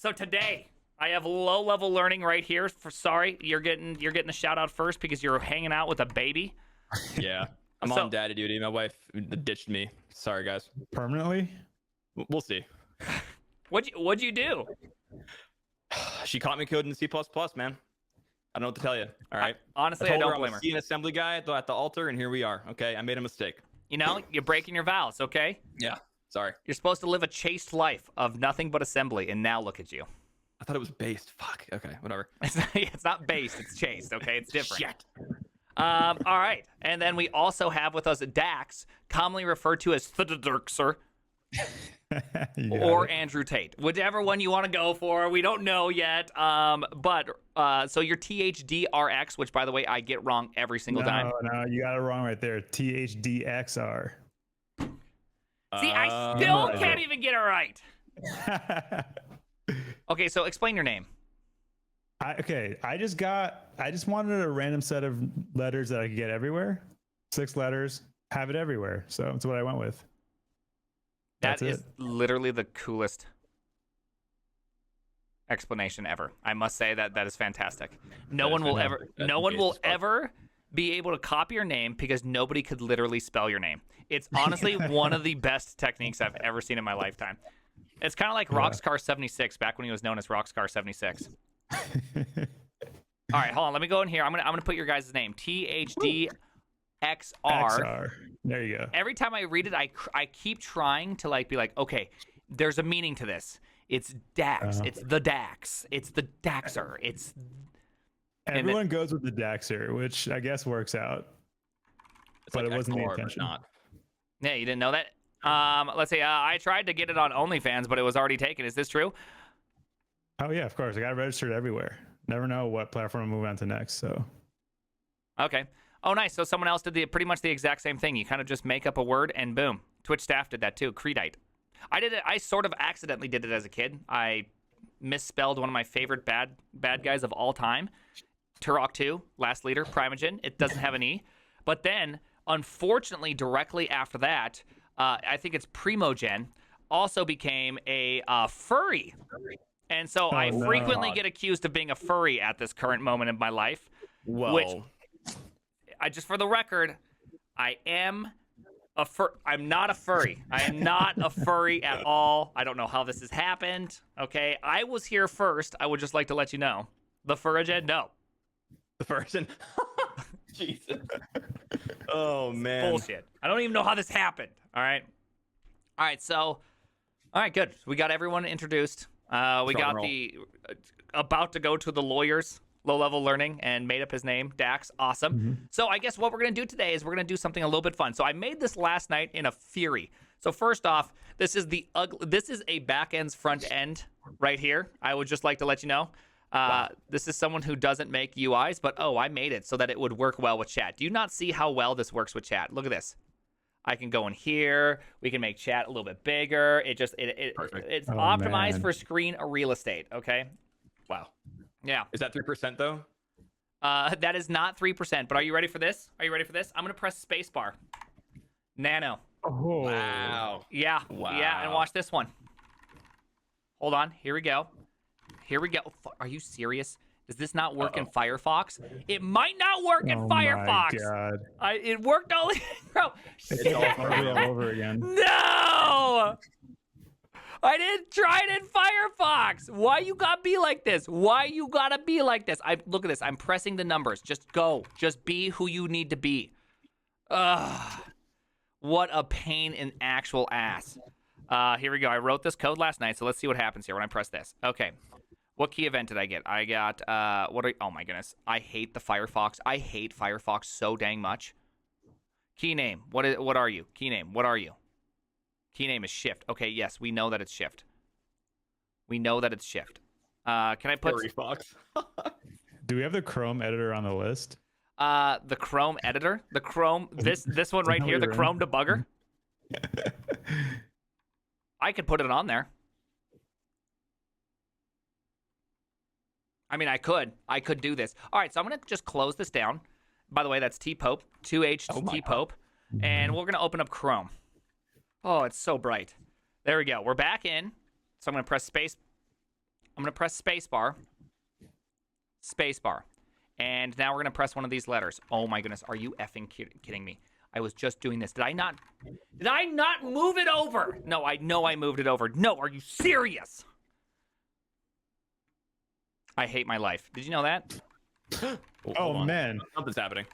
So today I have low-level learning right here. Sorry, you're getting the shout out first because you're hanging out with a baby. Yeah, I'm on daddy duty. My wife ditched me. Sorry, guys. Permanently? We'll see. What'd you do? She caught me coding C++, man. I don't know what to tell you. All right. Honestly, I don't blame her. her. I'm an assembly guy at the altar, and here we are. Okay, I made a mistake. You know, you're breaking your vows. Okay. Yeah. Sorry. You're supposed to live a chaste life of nothing but assembly, and now look at you. I thought it was based. Fuck. Okay, whatever. It's not based. It's chaste. Okay, it's different. Shit. All right, and then we also have with us Dax, commonly referred to as Thudderkser, or Andrew Tate, whichever one you want to go for. We don't know yet. But so your THDRX, which by the way I get wrong every single time. No, you got it wrong right there. THDXR. See, I still can't even get it right. Okay, so explain your name. I just wanted a random set of letters that I could get everywhere. 6 letters, have it everywhere. So that's what I went with. That is literally the coolest explanation ever. I must say that is fantastic. No one will ever be able to copy your name because nobody could literally spell your name. It's honestly one of the best techniques I've ever seen in my lifetime. It's kind of like Rockscar 76 back when he was known as Rockscar 76. All right, hold on. Let me go in here. I'm gonna put your guys' name. THDXR. There you go. Every time I read it, I keep trying to be like, okay, there's a meaning to this. It's Dax. It's the Dax. It's the Daxer. Everyone goes with the Daxer, which I guess works out. But it wasn't the intention. Yeah, you didn't know that? Let's see. I tried to get it on OnlyFans, but it was already taken. Is this true? Oh yeah, of course. I got registered everywhere. Never know what platform to move on to next. So. Okay. Oh, nice. So someone else did pretty much the exact same thing. You kind of just make up a word and boom. Twitch staff did that too. Creedite. I did it. I sort of accidentally did it as a kid. I misspelled one of my favorite bad guys of all time. Turok 2, last leader, Primogen. It doesn't have an E. But then, unfortunately, directly after that, I think it's Primogen, also became a furry. And so I frequently get accused of being a furry at this current moment in my life. Well, which, just for the record, I am I'm not a furry. I am not a furry at all. I don't know how this has happened. Okay, I was here first. I would just like to let you know. The Furrigen, no. The Furrigen. Jesus. Oh man. Bullshit. I don't even know how this happened. All right. So, all right, good. We got everyone introduced. We got the about to go to the lawyers, low-level learning, and made up his name, Dax. Awesome. Mm-hmm. So I guess what we're going to do today is we're going to do something a little bit fun. So I made this last night in a fury. So first off, this is a back end's front end right here. I would just like to let you know. Wow. This is someone who doesn't make UIs, but I made it so that it would work well with chat. Do you not see how well this works with chat? Look at this. I can go in here. We can make chat a little bit bigger. It's optimized for screen real estate. Okay. Wow. Yeah. Is that 3% though? That is not 3%. But are you ready for this? I'm gonna press spacebar. Nano. Oh. Wow. Yeah. Wow. Yeah. And watch this one. Hold on. Here we go. Are you serious? Does this not work in Firefox? It might not work in Firefox. Oh my God. It worked all. Bro, it's all over again. No. I didn't try it in Firefox. Why you gotta be like this? Look at this. I'm pressing the numbers. Just go. Just be who you need to be. Ugh. What a pain in actual ass. Here we go. I wrote this code last night, so let's see what happens here when I press this. Okay. What key event did I get? I got, oh my goodness. I hate the Firefox. I hate Firefox so dang much. Key name. What are you? Key name. What are you? Key name is shift. Okay, yes, we know that it's shift. Can I put... Firefox. Do we have the Chrome editor on the list? The Chrome editor? The Chrome, this one right here, the Chrome debugger? I could put it on there. I mean, I could do this. All right, so I'm going to just close this down. By the way, that's T-Pope, 2H T-Pope. And we're going to open up Chrome. Oh, it's so bright. There we go. We're back in. So I'm going to press space. I'm gonna press spacebar. Spacebar. And now we're gonna press one of these letters. Oh my goodness, are you effing kidding me? I was just doing this. Did I not move it over? No, I know I moved it over. No, are you serious? I hate my life. Did you know that? Oh man, something's happening.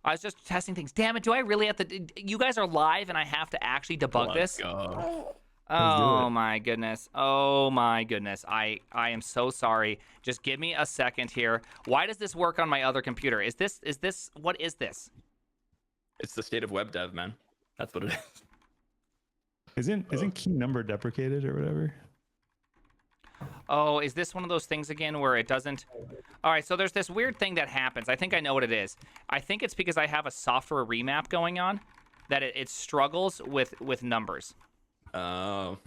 I was just testing things. Damn it, do I really have to? You guys are live and I have to actually debug this? Go. Oh my goodness. Oh my goodness. I am so sorry. Just give me a second here. Why does this work on my other computer? What is this? It's the state of web dev, man. That's what it is. Isn't key number deprecated or whatever? Oh, is this one of those things again where it doesn't? All right, so there's this weird thing that happens. I think I know what it is. I think it's because I have a software remap going on that it struggles with numbers. Oh.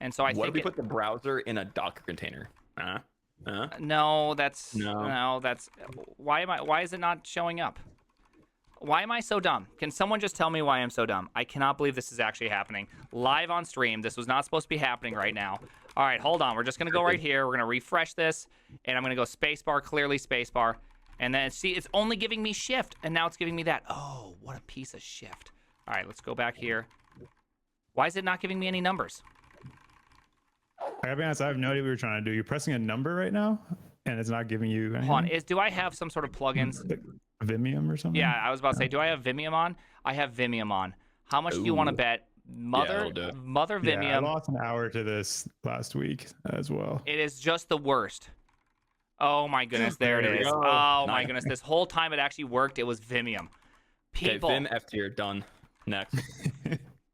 And so I what think if we put the browser in a Docker container? No, that's why is it not showing up? Why am I so dumb? Can someone just tell me why I'm so dumb? I cannot believe this is actually happening live on stream. This was not supposed to be happening right now. All right, hold on. We're just going to go right here. We're going to refresh this, and I'm going to go spacebar, clearly spacebar. And then, see, it's only giving me shift, and now it's giving me that. Oh, what a piece of shift. All right, let's go back here. Why is it not giving me any numbers? I gotta be honest, I have no idea what you're trying to do. You're pressing a number right now, and it's not giving you anything? Hold on, do I have some sort of plugins? Vimium or something? Yeah, I was about to say, do I have Vimium on? I have Vimium on. How much do you want to bet? Mother Vimium. Yeah, I lost an hour to this last week as well. It is just the worst. Oh my goodness, there it is. Oh my goodness, this whole time it actually worked. It was Vimium. People. Okay, Vim F tier, done. Next.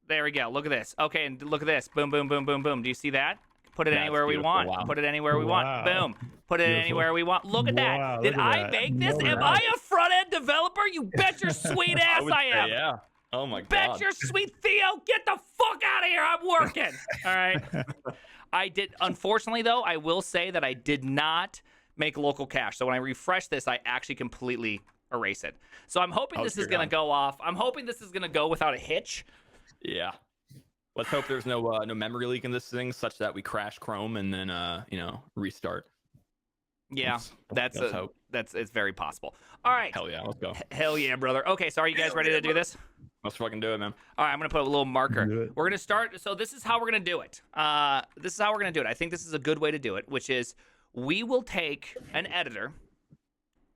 There we go. Look at this. Okay, and look at this. Boom, boom, boom, boom, boom. Do you see that? Put it anywhere we want. Wow. Put it anywhere we want. Boom. Put it anywhere we want. Look at that. Wow, Did look at I that. make this? No Am doubt. I a front-end developer? You bet your sweet ass I am. Yeah. Oh my god. Bet your sweet Theo. Get the fuck out of here. I'm working. All right. I did. Unfortunately, though, I will say that I did not make local cache. So when I refresh this, I actually completely erase it. So I'm hoping this is going to go off. I'm hoping this is going to go without a hitch. Yeah. Let's hope there's no memory leak in this thing, such that we crash Chrome and then restart. Yeah, it's very possible. All right. Hell yeah, let's go. Hell yeah, brother. Okay, so are you guys ready to do this? Let's fucking do it, man. All right, I'm gonna put a little marker. Do it. We're gonna start. So this is how we're gonna do it. I think this is a good way to do it, which is we will take an editor,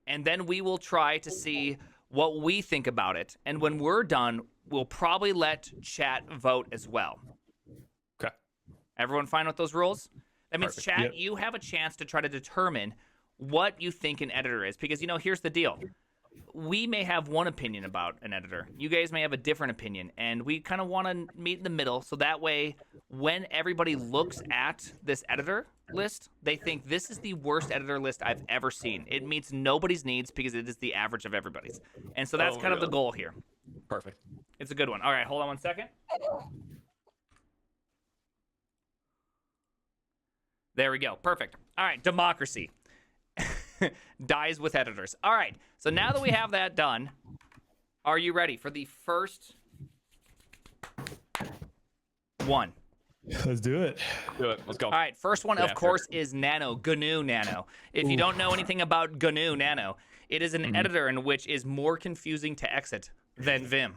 and then we will try to see what we think about it. And when we're done, we'll probably let chat vote as well. Okay. Everyone fine with those rules? That means, Perfect. chat, Yep. you have a chance to try to determine what you think an editor is. Because, here's the deal. We may have one opinion about an editor. You guys may have a different opinion. And we kind of want to meet in the middle. So that way, when everybody looks at this editor list, they think this is the worst editor list I've ever seen. It meets nobody's needs because it is the average of everybody's. And so that's kind of the goal here. Perfect. It's a good one. All right, hold on one second. There we go. Perfect. All right, democracy dies with editors. All right, so now that we have that done, are you ready for the first one? Let's do it. Do it. Let's go. All right, first one, of Yeah, course, is Nano, GNU Nano. If you don't know anything about GNU Nano, it is an editor in which is more confusing to exit than Vim.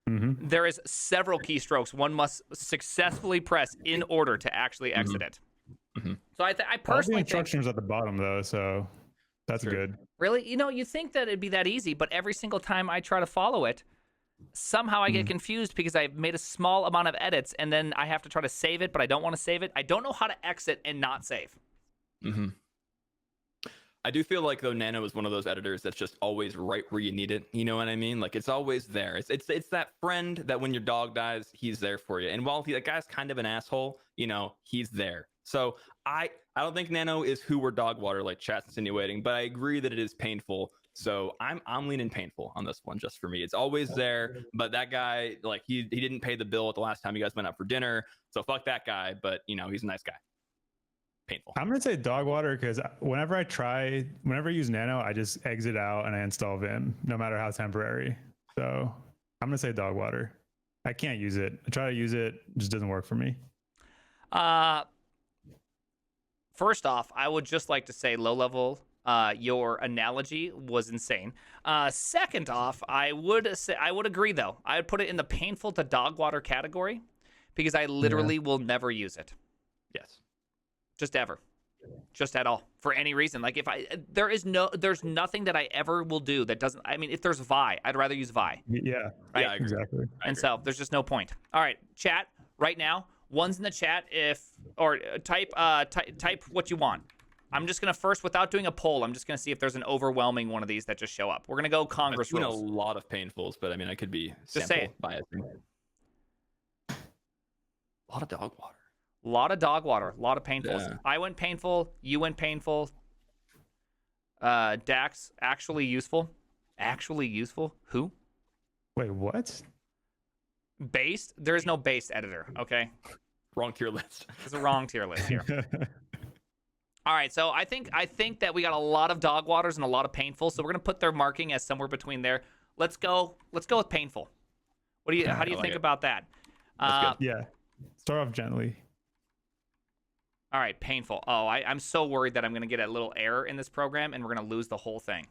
There is several keystrokes one must successfully press in order to actually exit it. So I All the personally think, instructions at the bottom though, so that's good. really, you think that it'd be that easy, but every single time I try to follow it, somehow I get confused because I've made a small amount of edits and then I have to try to save it, but I don't want to save it. I don't know how to exit and not save. I do feel like though Nano is one of those editors that's just always right where you need it. You know what I mean? Like it's always there. It's that friend that when your dog dies, he's there for you. And while that guy's kind of an asshole, he's there. So I don't think Nano is who we're dog water like chat's insinuating, but I agree that it is painful. So I'm leaning painful on this one just for me. It's always there, but that guy, like he didn't pay the bill at the last time you guys went out for dinner. So fuck that guy, but he's a nice guy. Painful. I'm gonna say dog water because whenever I use Nano, I just exit out and I install Vim, no matter how temporary. So I'm gonna say dog water. I can't use it. I try to use it, just doesn't work for me. First off, I would just like to say, low level, your analogy was insane. Second off, I would agree though. I would put it in the painful to dog water category because I literally will never use it. Yes. Just ever. Just at all. For any reason. Like there's nothing that I ever will do that doesn't, I mean, if there's Vi, I'd rather use Vi. Yeah. Right? Yeah, Exactly. And so there's just no point. All right, chat right now. One's in the chat type what you want. I'm just gonna first, without doing a poll, I'm just gonna see if there's an overwhelming one of these that just show up. We're gonna go Congress I've seen rules. a lot of painfuls, but I mean, I could be Just say sample biasing. A lot of dog water. A lot of dog water, a lot of painfuls. Yeah. I went painful. You went painful. Dax, actually useful. Actually useful. Who? Wait, what? Based? There is no based editor. Okay, Wrong tier list. it's a wrong tier list here. All right, so I think that we got a lot of dog waters and a lot of painful. So we're gonna put their marking as somewhere between there. Let's go with painful. How do you think about that? That's good. Yeah. Start off gently. All right, painful. Oh, I'm so worried that I'm gonna get a little error in this program and we're gonna lose the whole thing.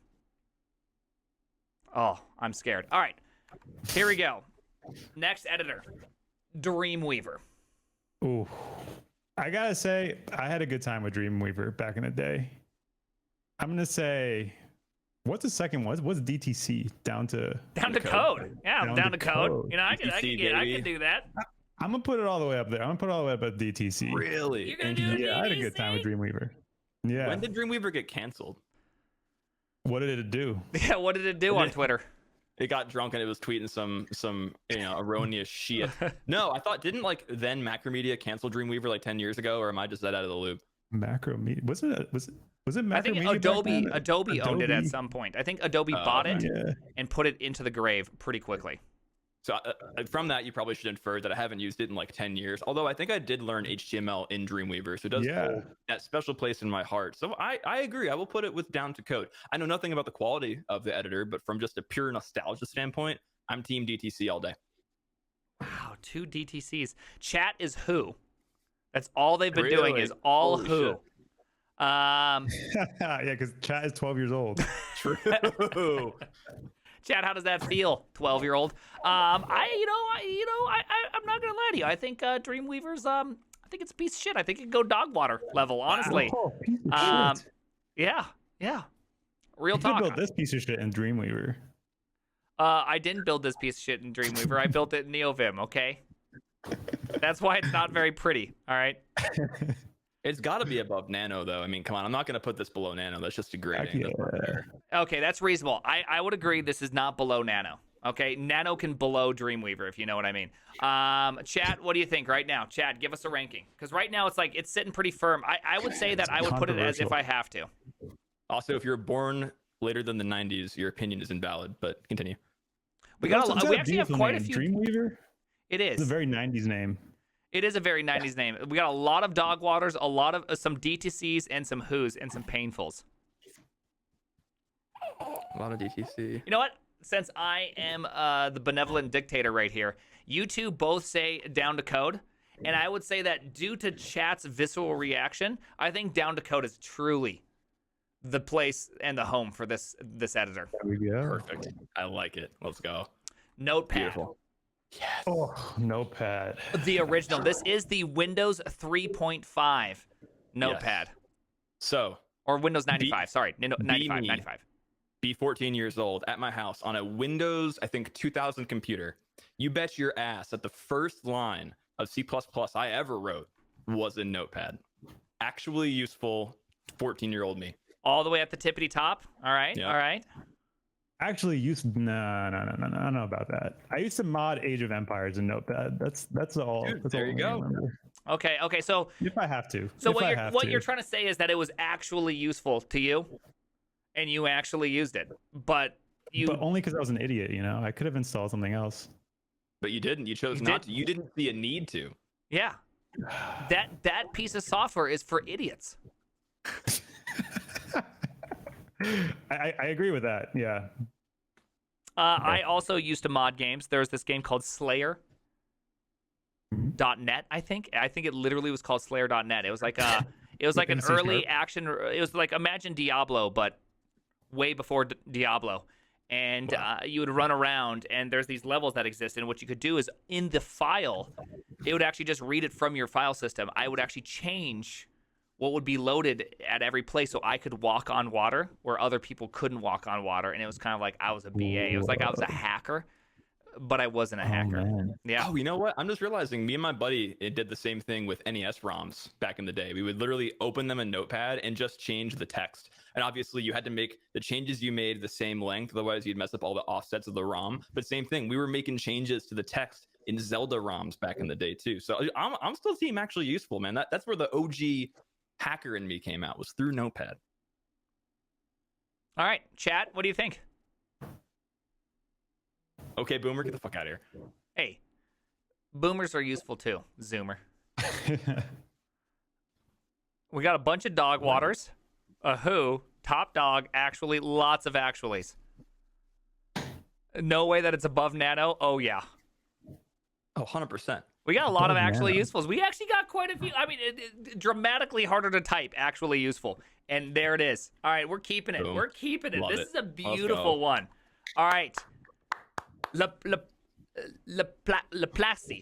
Oh, I'm scared. All right, here we go. Next editor, Dreamweaver. Ooh. I gotta say, I had a good time with Dreamweaver back in the day. I'm gonna say, what's the second one? What's DTC? Down to code. Yeah, I'm down to code. You know, I DTC, can do that. I'm gonna put it all the way up there. I'm gonna put it all the way up at DTC. Really? You're gonna do it? Yeah, I had a good time with Dreamweaver. Yeah. When did Dreamweaver get canceled? What did it do? Yeah, what did it do on Twitter? It got drunk and it was tweeting some erroneous shit. No, I thought didn't then Macromedia cancel Dreamweaver like 10 years ago, or am I just that out of the loop? Macromedia was it Macromedia? I think Adobe owned it at some point. I think Adobe bought it Yeah. and put it into the grave pretty quickly. So from that, you probably should infer that I haven't used it in like 10 years. Although I think I did learn HTML in Dreamweaver, so it does hold that special place in my heart. So I agree. I will put it with down to code. I know nothing about the quality of the editor, but from just a pure nostalgia standpoint, I'm team DTC all day. Wow, 2 DTCs. Chat is who? That's all they've been doing Really? is all Holy who. shit. Yeah, because chat is 12 years old. True. Chad, how does that feel, 12-year-old? I'm not gonna lie to you. I think Dreamweaver's I think it's a piece of shit. I think it can go dog water level, honestly. Oh, piece of shit. Yeah. Real You could talk. build this piece of shit in Dreamweaver. I didn't build this piece of shit in Dreamweaver. I built it in NeoVim, okay? That's why it's not very pretty, all right? It's got to be above Nano, though. I mean, come on. I'm not going to put this below Nano. That's just degrading. That's not fair. Okay, that's reasonable. I would agree this is not below Nano. Okay, Nano can below Dreamweaver, if you know what I mean. Chad, what do you think right now? Chad, give us a ranking. Because right now it's sitting pretty firm. I would say that I would put it as if I have to. Also, if you're born later than the 90s, your opinion is invalid, but continue. We actually have quite a few. Dreamweaver? It is. It's a very 90s name. It is a very 90s name. We got a lot of dog waters, a lot of some DTCs, and some who's, and some painfuls. A lot of DTC. You know what? Since I am the benevolent dictator right here, you two both say down to code. And I would say that due to chat's visceral reaction, I think down to code is truly the place and the home for this editor. There we go. Perfect. I like it. Let's go. Notepad. Beautiful. Yes. Oh, Notepad. The original. This is the Windows 3.5 Notepad. Yes. So, or Windows 95. Sorry, 95. me. 95. be 14 years old at my house on a Windows, I think 2000 computer. You bet your ass that the first line of C++ I ever wrote was in Notepad. Actually useful 14-year-old me. All the way at the tippity top. All right. Yep. All right. Actually, no. I don't know about that. I used to mod Age of Empires in Notepad. That's all. Dude, that's there all you I go. remember. Okay. So If I have to. So If what you're trying to say is that it was actually useful to you, and you actually used it, but only because I was an idiot. I could have installed something else. But you didn't. You chose not to. You didn't see a need to. Yeah. That piece of software is for idiots. I agree with that. Yeah. I also used to mod games. There was this game called Slayer. .net, I think it literally was called Slayer.net. It was like It was like an In C# early action. It was like imagine Diablo, but way before Diablo. And you would run around, and there's these levels that exist. And what you could do is in the file, it would actually just read it from your file system. I would actually change what would be loaded at every place so I could walk on water where other people couldn't walk on water. And it was kind of like I was a BA. It was like I was a hacker, but I wasn't a hacker. Man. Yeah. Oh, you know what? I'm just realizing me and my buddy did the same thing with NES ROMs back in the day. We would literally open them in Notepad and just change the text. And obviously, you had to make the changes you made the same length. Otherwise, you'd mess up all the offsets of the ROM. But same thing, we were making changes to the text in Zelda ROMs back in the day, too. So I'm still seeing actually useful, man. That's where the OG hacker in me came out, was through Notepad. All right, chat, what do you think? Okay, Boomer, get the fuck out of here. Hey, boomers are useful too, Zoomer. We got a bunch of dog waters. A who, top dog, actually, lots of actuallys. No way that it's above nano. Oh, yeah. Oh, 100%. We got a lot of Above actually nano. usefuls. We actually got quite a few. I mean, dramatically harder to type, actually useful. And there it is. All right, we're keeping it. Boom. We're keeping it. Love This it. is a Let's beautiful go. one. All right. Laplace. Laplace.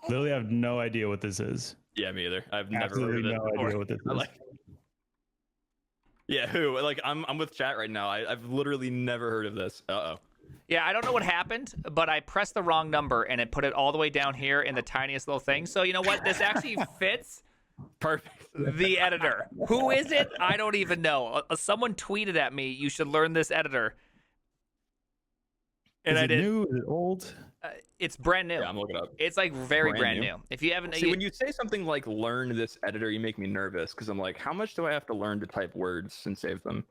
Literally have no idea what this is. Yeah, me either. I've never Absolutely heard of it no before. idea what this I is. like. Yeah, who? Like, I'm with chat right now. I've literally never heard of this. Uh-oh. Yeah, I don't know what happened, but I pressed the wrong number and it put it all the way down here in the tiniest little thing. So you know what? This actually fits Perfect. the editor. Who is it? I don't even know. Someone tweeted at me, you should learn this editor. And Is I it did. new? Is it old? It's brand new. Yeah, I'm looking it up. It's like very Brand brand new. new. If you haven't, See, when you say something like learn this editor, you make me nervous because I'm like, how much do I have to learn to type words and save them?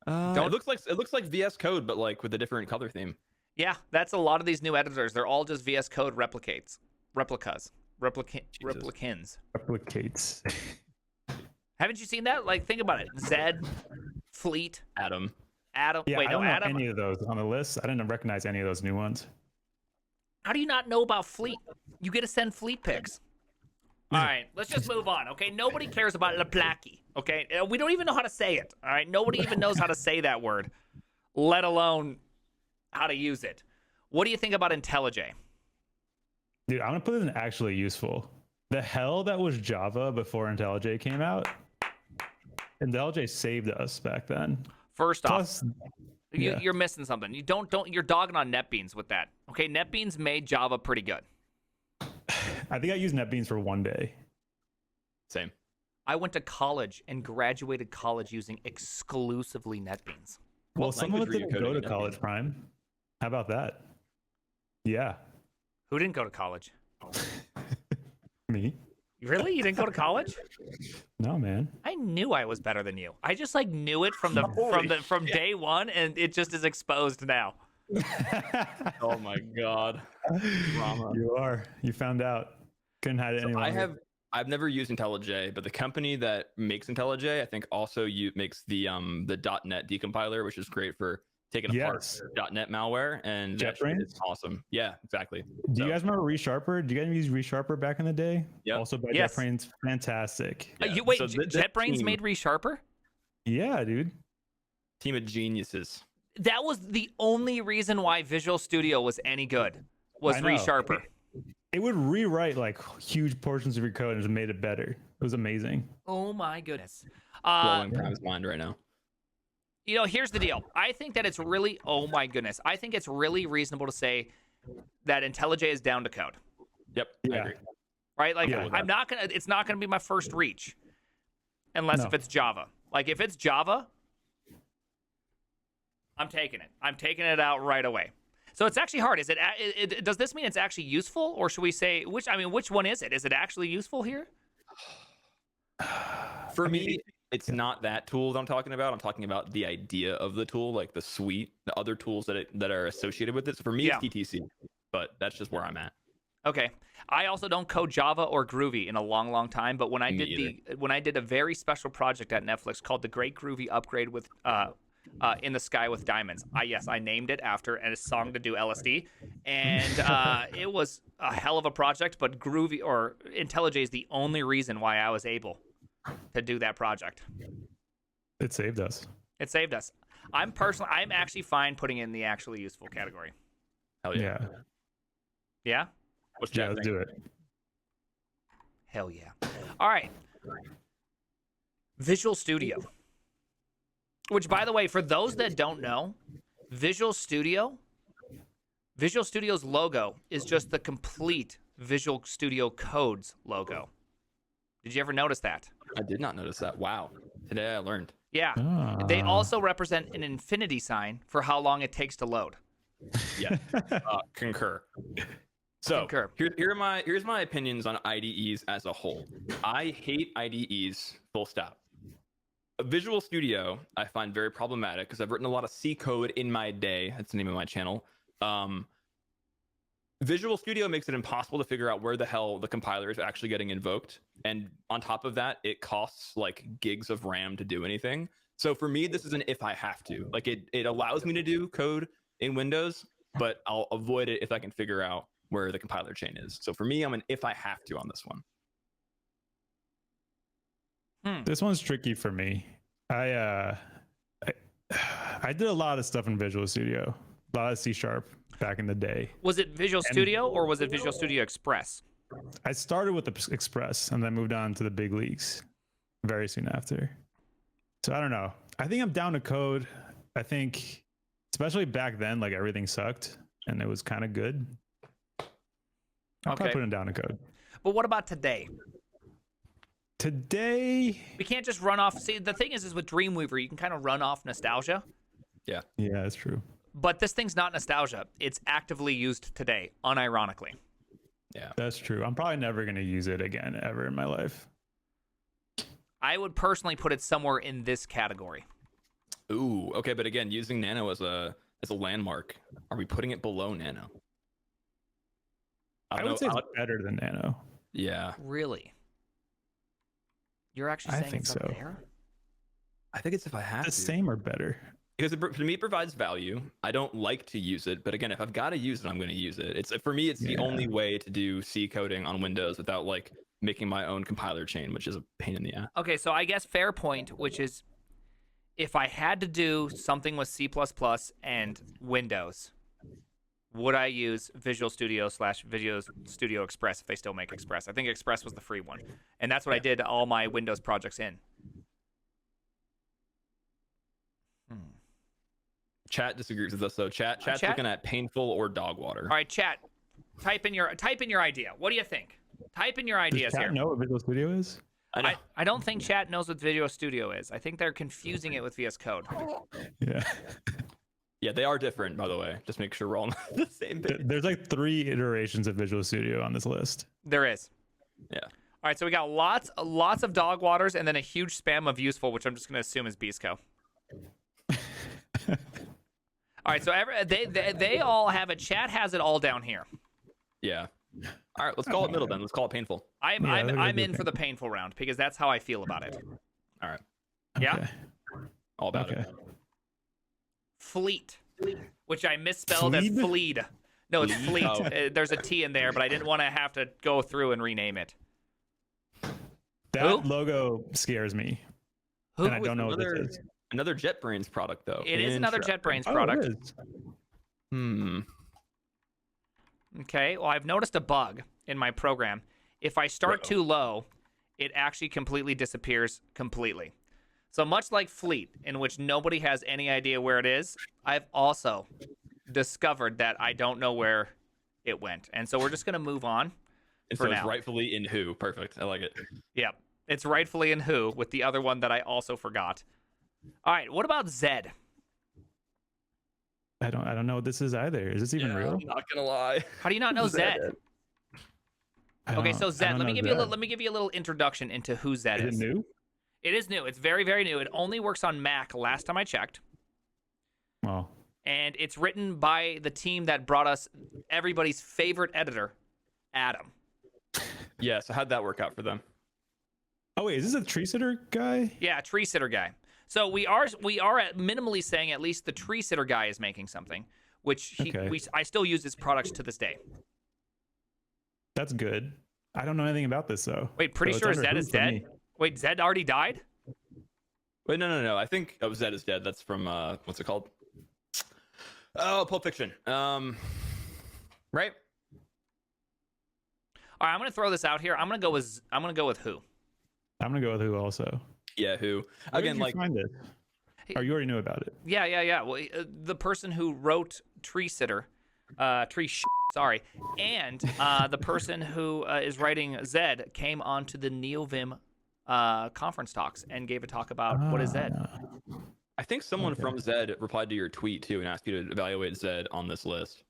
It looks like VS Code, but like with a different color theme. yeah, that's a lot of these new editors. They're all just VS Code replicas, replicans. Replicates. Haven't you seen that? Like, think about it. Zed, Fleet, Adam. Adam. Yeah, Wait, I no, don't know Adam. any of those on the list. I didn't recognize any of those new ones. How do you not know about Fleet? You get to send Fleet pics. All right, let's just move on, okay? Nobody cares about Laplace, okay? We don't even know how to say it, all right? Nobody even knows how to say that word, let alone how to use it. What do you think about IntelliJ? Dude, I'm gonna put this in actually useful. The hell that was Java before IntelliJ came out. IntelliJ saved us back then. First off, Plus, yeah. you're missing something. You don't you're dogging on NetBeans with that, okay? NetBeans made Java pretty good. I think I used NetBeans for one day. Same. I went to college and graduated college using exclusively NetBeans. Well, What some of us language were you didn't go coding to in college, NetBeans? Prime. How about that? Yeah. Who didn't go to college? Me? Really? You didn't go to college? No, man. I knew I was better than you. I just like knew it from from day one, and it just is exposed now. Oh my god. Drama. You are. You found out. Couldn't hide it any longer. I've never used IntelliJ, but the company that makes IntelliJ, I think also makes the .NET decompiler, which is great for taking Yes. apart .NET malware, and that shit JetBrains? is awesome. Yeah, exactly. Do you guys remember ReSharper? Do you guys use ReSharper back in the day? Yep. Also by Yes. JetBrains. Fantastic. Yeah, You wait, so this JetBrains team- made ReSharper? Yeah, dude. team of geniuses. That was the only reason why Visual Studio was any good. Was I know. ReSharper. It would rewrite like huge portions of your code and just made it better. It was amazing. Oh my goodness. Blowing Prime's mind right now. You know, here's the deal. I think that it's really, oh my goodness. I think it's really reasonable to say that IntelliJ is down to code, Yep, I Yeah. agree. right? Like, Yeah. I'm not going to, it's not going to be my first reach unless No. if it's Java. Like, if it's Java, I'm taking it. I'm taking it out right away. So it's actually hard. Is it, does this mean it's actually useful, or should we say, which one is it? Is it actually useful here? For me, it's not that tool that I'm talking about. I'm talking about the idea of the tool, like the suite, the other tools that are associated with it. So for me, Yeah. it's TTC, but that's just where I'm at. Okay. I also don't code Java or Groovy in a long, long time. But when I Me did when I did a very special project at Netflix called the Great Groovy Upgrade with In the Sky with Diamonds. I named it after a song to do LSD, and it was a hell of a project. But Groovy or IntelliJ is the only reason why I was able to do that project. It saved us. It saved us. I'm actually fine putting it in the actually useful category. Hell yeah. Yeah? What's Yeah, chat let's think? do it. Hell yeah. All right. Visual Studio. Which, by the way, for those that don't know, Visual Studio's logo is just the complete Visual Studio Code's logo. Did you ever notice that? I did not notice that. Wow. Today I learned. Yeah. They also represent an infinity sign for how long it takes to load. Yeah. Concur. So Concur. here's my opinions on IDEs as a whole. I hate IDEs, full stop. Visual Studio I find very problematic because I've written a lot of C code in my day. That's the name of my channel. Visual Studio makes it impossible to figure out where the hell the compiler is actually getting invoked. And on top of that, it costs like gigs of RAM to do anything. So for me, this is an if I have to. Like it allows me to do code in Windows, but I'll avoid it if I can figure out where the compiler chain is. So for me, I'm an if I have to on this one. This one's tricky for me. I did a lot of stuff in Visual Studio, a lot of C# back in the day. Was it Visual Studio or was it Visual Studio Express? I started with the Express and then moved on to the big leagues very soon after. So I don't know. I think I'm down to code. I think, especially back then, like everything sucked and it was kind of good. I'll probably put it down to code. But what about today? Today, We can't just run off. See, the thing is with Dreamweaver, you can kind of run off nostalgia. Yeah. yeah, that's true. But this thing's not nostalgia. It's actively used today, unironically. Yeah. That's true. I'm probably never going to use it again ever in my life. I would personally put it somewhere in this category. Ooh. Okay, but again, using Nano as a landmark, are we putting it below Nano? I would say it's better than Nano. Yeah. Really? You're actually I saying think it's up so. there? I think it's if I have The to. same or better. Because to me it provides value. I don't like to use it, but again, if I've got to use it, I'm going to use it. It's for me, it's the only way to do C coding on Windows without like making my own compiler chain, which is a pain in the ass. Okay, so I guess fair point, which is if I had to do something with C++ and Windows, would I use Visual Studio / Visual Studio Express if they still make Express? I think Express was the free one. And that's what I did all my Windows projects in. Chat disagrees with us though. Chat's Chat? looking at painful or dog water. All right, chat. Type in your idea. What do you think? Type in your ideas Does here. chat know what Visual Studio is? I know. I don't think chat knows what Visual Studio is. I think they're confusing it with VS Code. Yeah. Yeah, they are different, by the way. Just make sure we're all on the same page. There's like 3 iterations of Visual Studio on this list. There is. Yeah. All right, so we got lots of dog waters and then a huge spam of useful, which I'm just going to assume is Bisco. All right, so they all have it. Chat has it all down here. Yeah. All right, let's call it middle then. Let's call it painful. I'm in for the painful round because that's how I feel about it. All right. Yeah. Okay. All about it. Fleet, which I misspelled as Fleed? fleed. No, it's fleet. Oh. There's a T in there, but I didn't want to have to go through and rename it. That Who? logo scares me. Who? And I don't know what this is. Another JetBrains product though. It is another JetBrains Oh, product. it is. Okay, well, I've noticed a bug in my program. If I start too low, it actually completely disappears completely. So much like Fleet, in which nobody has any idea where it is, I've also discovered that I don't know where it went. And so we're just going to move on And for so it's now. rightfully in who. Perfect. I like it. Yep, it's rightfully in Who with the other one that I also forgot. All right, what about Zed? I don't know what this is either. Is this even real? I'm not gonna lie. How do you not know Zed? Okay, so I Zed, don't let me know give you Zed. let me give you a little introduction into who Zed Is is. it new? It is new. It's very, very new. It only works on Mac last time I checked. Well, And it's written by the team that brought us everybody's favorite editor, Adam. Yeah. So how'd that work out for them? oh wait, is this a tree sitter guy? Yeah, tree sitter guy. So we are at minimally saying at least the tree sitter guy is making something, which I still use his products to this day. That's good. I don't know anything about this though. Wait, pretty sure Zed is dead. Wait, Zed already died? Wait, no. I think Zed is dead. That's from what's it called? Oh, Pulp Fiction. Right? All right, I'm gonna throw this out here. I'm gonna go with who. I'm gonna go with who also. Yeah, who? Where did you find it? Or you already knew about it? Yeah. Well, the person who wrote Tree Sitter, sorry, and the person who is writing Zed came on to the NeoVim conference talks and gave a talk about what is Zed. I think someone from Zed replied to your tweet too and asked you to evaluate Zed on this list.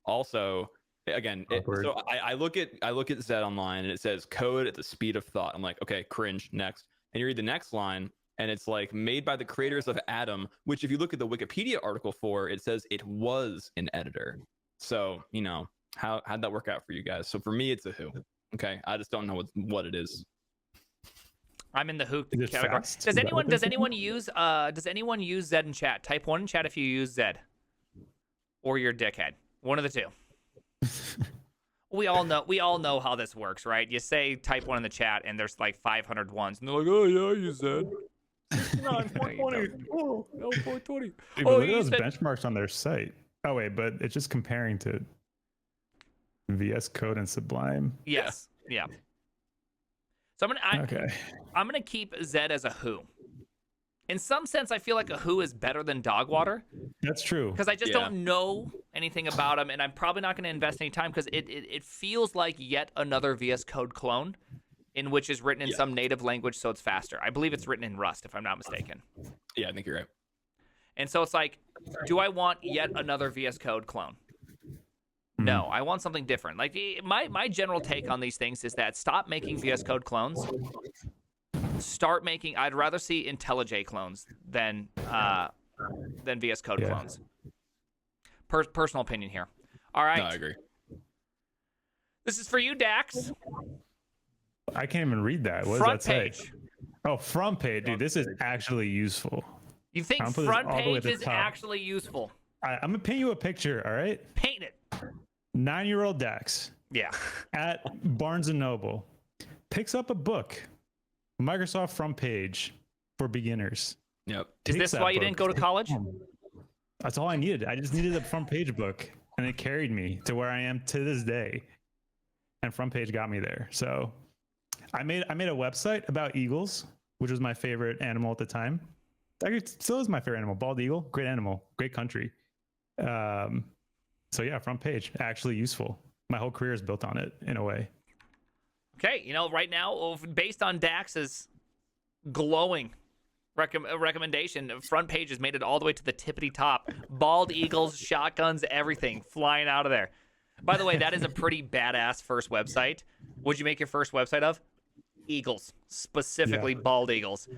Also, again, so I look at Zed online and it says code at the speed of thought. I'm like, okay, cringe, next. And you read the next line and it's like made by the creators of Atom, which if you look at the Wikipedia article for, it says it was an editor. So, you know, how'd that work out for you guys? So for me, it's a who. Okay, I just don't know what it is. I'm in the who category. Does anyone use Zed in chat? Type 1 in chat if you use Zed. Or you're a dickhead. One of the two. We all know how this works, right? You say type 1 in the chat and there's like 500 ones and they're like, "Oh yeah, I use Zed." No, 420. Oh, 420. Dude, but look at those benchmarks on their site. Oh wait, but it's just comparing to VS Code and Sublime. Yes. Yeah. So I'm gonna keep Zed as a who. In some sense, I feel like a who is better than Dogwater. That's true. Because I just don't know anything about him, and I'm probably not going to invest any time because it feels like yet another VS Code clone, in which is written in some native language, so it's faster. I believe it's written in Rust, if I'm not mistaken. Yeah, I think you're right. And so it's like, do I want yet another VS Code clone? No, I want something different. Like my general take on these things is that stop making VS Code clones. Start making. I'd rather see IntelliJ clones than VS Code clones. Personal opinion here. All right. No, I agree. This is for you, Dax. I can't even read that. What Front does that page. say? Oh, front page, dude. This is actually useful. You think front page is actually useful? I'm gonna paint you a picture. All right. Paint it. 9-year-old Dax. Yeah. At Barnes and Noble, picks up a book, Microsoft front page for beginners. Yep. Is this why you didn't go to college? That's all I needed. I just needed a front page book, and it carried me to where I am to this day. And front page got me there. So I made a website about eagles, which was my favorite animal at the time. It still is my favorite animal. Bald eagle, great animal, great country. So yeah, front page, actually useful. My whole career is built on it in a way. Okay, right now, based on Dax's glowing recommendation, front page has made it all the way to the tippity top. Bald eagles, shotguns, everything flying out of there. By the way, that is a pretty badass first website. What'd you make your first website of? Eagles, specifically bald eagles.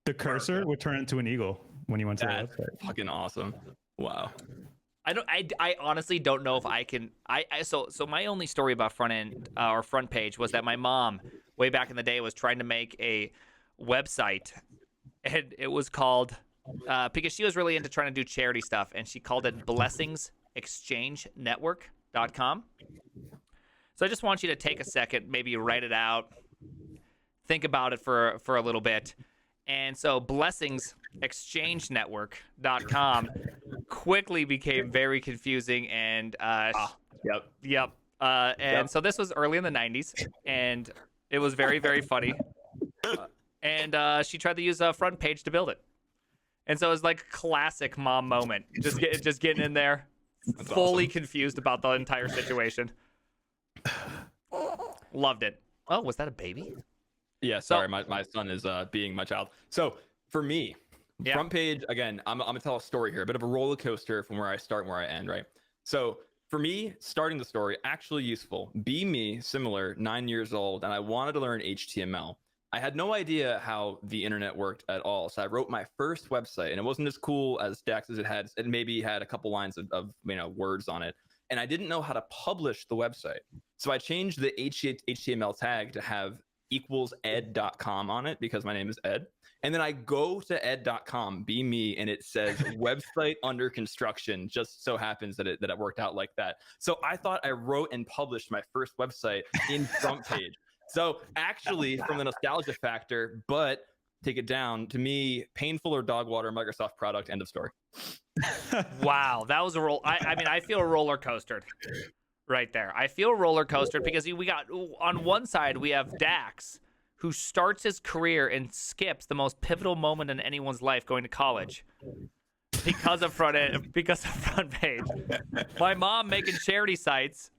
The cursor would turn into an eagle when you went to the website. Fucking awesome. Wow. I honestly don't know if I can. So my only story about front end or front page was that my mom, way back in the day, was trying to make a website, and it was called because she was really into trying to do charity stuff, and she called it blessingsexchangenetwork.com. So I just want you to take a second, maybe write it out, think about it for a little bit. And so blessingsexchangenetwork.com quickly became very confusing and so this was early in the 90s and it was very, very funny. And she tried to use a front page to build it. And so it was like classic mom moment. Just getting in there, that's fully confused about the entire situation. Loved it. Oh, was that a baby? Yeah, sorry, my son is being my child. So for me, front page, again, I'm gonna tell a story here, a bit of a roller coaster from where I start and where I end, right? So for me, starting the story, actually useful. Be me, similar, 9 years old, and I wanted to learn HTML. I had no idea how the internet worked at all. So I wrote my first website, and it wasn't as cool as Dax's. It maybe had a couple lines of words on it. And I didn't know how to publish the website. So I changed the HTML tag to have equals ed.com on it because my name is Ed. And then I go to ed.com, be me, and it says website under construction. Just so happens that it worked out like that. So I thought I wrote and published my first website in front page. So actually, from the nostalgia factor, but take it down, to me, painful or dog water, Microsoft product, end of story. Wow, that was a roll. I mean, I feel roller coastered right there. I feel roller coastered because we got, on one side, we have Dax, who starts his career and skips the most pivotal moment in anyone's life, going to college, because of front page. My mom making charity sites,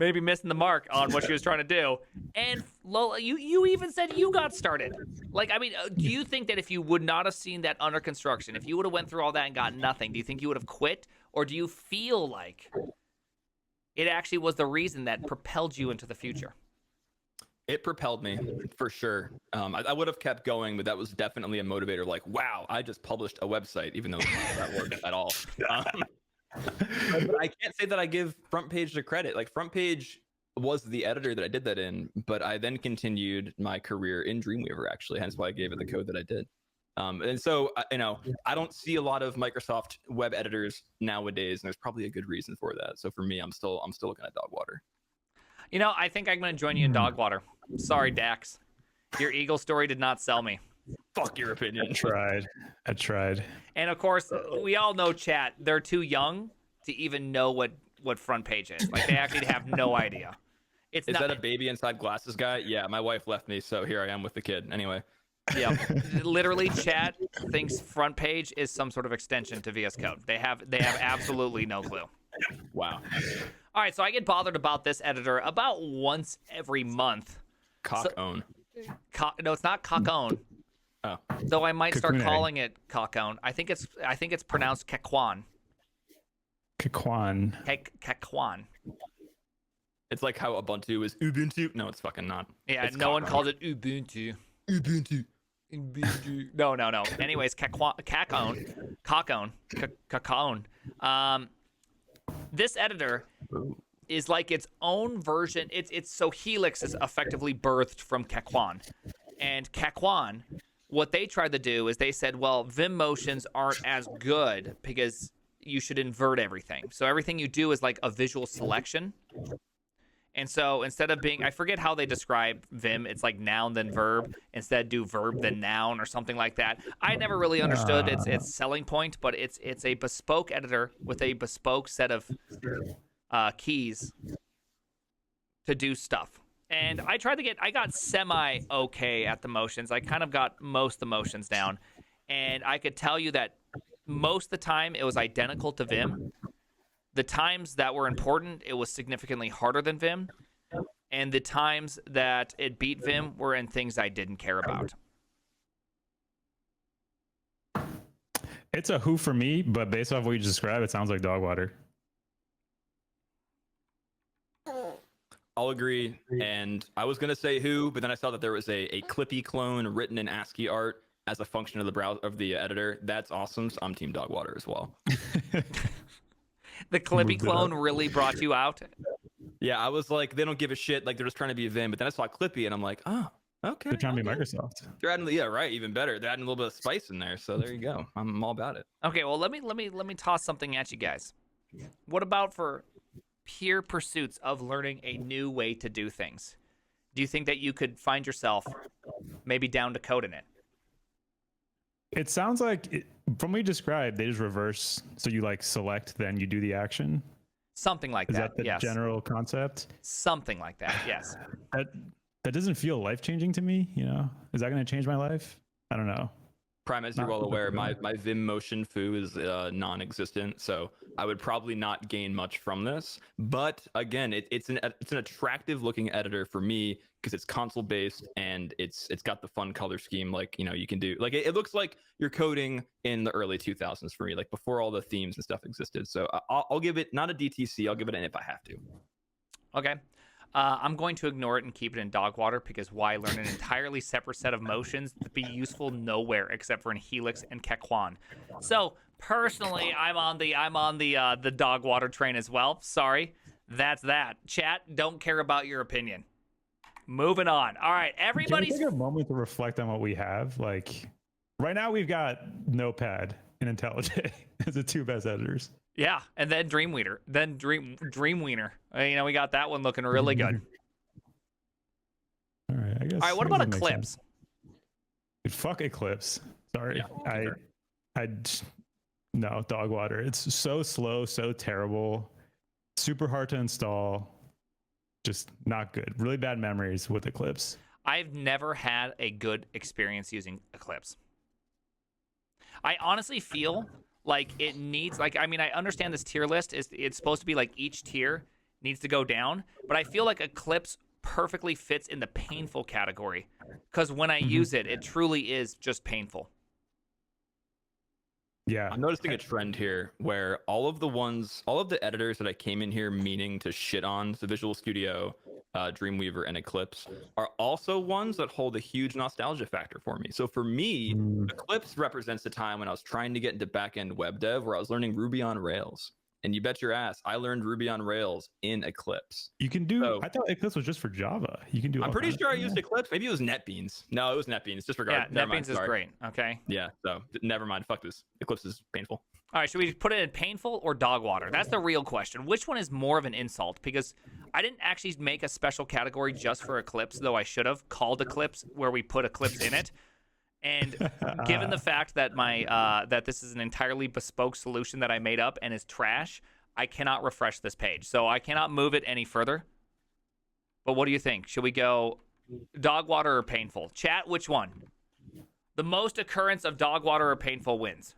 maybe missing the mark on what she was trying to do. And Lola, you even said you got started. Like, I mean, do you think that if you would not have seen that under construction, if you would have went through all that and got nothing, do you think you would have quit? Or do you feel like it actually was the reason that propelled you into the future? It propelled me for sure. I would have kept going, but that was definitely a motivator. Like, wow, I just published a website, even though it's not that word at all. But I can't say that I give Front Page the credit. Like, Front Page was the editor that I did that in, but I then continued my career in Dreamweaver, actually, hence why I gave it the code that I did. And so, I don't see a lot of Microsoft web editors nowadays, and there's probably a good reason for that. So for me, I'm still looking at Dogwater. I think I'm going to join you in Dogwater. Sorry, Dax. Your Eagle story did not sell me. Fuck your opinion. I tried. And of course, we all know, chat, they're too young to even know what Front Page is. Like, they actually have no idea. Is that a baby inside glasses guy? Yeah, my wife left me, so here I am with the kid. Anyway. Yeah, literally, chat thinks Front Page is some sort of extension to VS Code. They have absolutely no clue. Wow. All right, so I get bothered about this editor about once every month. Cock-own. No, it's not cock-own. Oh. Though I might start Kakune. calling it cock-own. I think it's pronounced Kakwan. Kakwan. Kakwan. It's like how Ubuntu is Ubuntu. No, it's fucking not. Yeah, it's no one calls it Ubuntu. Ubuntu. No. Anyways, cock-own. This editor is like its own version. It's so Helix is effectively birthed from Kakwan. And Kakwan, what they tried to do is they said, well, Vim motions aren't as good because you should invert everything. So everything you do is like a visual selection. And so instead of being, I forget how they describe Vim, it's like noun then verb. Instead, do verb then noun or something like that. I never really understood its selling point, but it's a bespoke editor with a bespoke set of keys to do stuff. And I got semi-okay at the motions. I kind of got most of the motions down. And I could tell you that most of the time it was identical to Vim. The times that were important, it was significantly harder than Vim. And the times that it beat Vim were in things I didn't care about. It's a who for me, but based off what you described, it sounds like Dogwater. I'll agree. And I was going to say who, but then I saw that there was a Clippy clone written in ASCII art as a function of the browser of the editor. That's awesome. So I'm Team Dogwater as well. The Clippy clone really brought you out? Yeah, I was like, they don't give a shit. Like, they're just trying to be a Vim. But then I saw Clippy, and I'm like, oh, okay. They're trying to be Microsoft. They're adding, yeah, right, even better. They're adding a little bit of spice in there. So there you go. I'm all about it. Okay, well, let me toss something at you guys. What about for pure pursuits of learning a new way to do things? Do you think that you could find yourself maybe down to code in it? It sounds like, from what you described, they just reverse. So you like select, then you do the action. Something like Is that, that the yes. general concept? Something like that, yes. That doesn't feel life-changing to me, Is that going to change my life? I don't know. Prime, as you're well aware, my Vim motion foo is non-existent, so I would probably not gain much from this. But again, it's an attractive looking editor for me because it's console based and it's got the fun color scheme. Like, you can do, like, it looks like you're coding in the early 2000s for me, like before all the themes and stuff existed. So I'll give it not a DTC. I'll give it an if I have to. Okay. I'm going to ignore it and keep it in Dogwater because why learn an entirely separate set of motions to be useful nowhere except for in Helix and Kakwan. So personally, I'm on the Dogwater train as well. Sorry, that's that. Chat, don't care about your opinion. Moving on. All right, Can we everybody's. take a moment to reflect on what we have? Like right now, we've got Notepad and IntelliJ as the two best editors. Yeah, and then Dreamweaver, then Dreamweaver. You know, we got that one looking really good. All right, I guess. All right, what I guess about that makes Eclipse? sense. Dude, fuck Eclipse. Sorry, Yeah, no dog water. It's so slow, so terrible, super hard to install. Just not good. Really bad memories with Eclipse. I've never had a good experience using Eclipse. I honestly feel like it needs, like, I mean, I understand this tier list it's supposed to be like each tier needs to go down, but I feel like Eclipse perfectly fits in the painful category because when I use it, it truly is just painful. Yeah, I'm noticing a trend here where all of the editors that I came in here meaning to shit on, the Visual Studio, Dreamweaver, and Eclipse, are also ones that hold a huge nostalgia factor for me. So for me, Eclipse represents the time when I was trying to get into back-end web dev, where I was learning Ruby on Rails. And you bet your ass, I learned Ruby on Rails in Eclipse. You can do. So, I thought Eclipse was just for Java. You can do. I'm all pretty kinds sure I of- used Eclipse. Maybe it was NetBeans. No, it was NetBeans. Disregard. Yeah, Never mind, NetBeans is sorry. great. Okay. Yeah, so never mind. Fuck this. Eclipse is painful. All right, should we put it in painful or dog water? That's the real question. Which one is more of an insult? Because I didn't actually make a special category just for Eclipse, though I should have called Eclipse where we put Eclipse in it. And given the fact that that this is an entirely bespoke solution that I made up and is trash, I cannot refresh this page. So I cannot move it any further. But what do you think? Should we go dog water or painful? Chat, which one? The most occurrence of dog water or painful wins.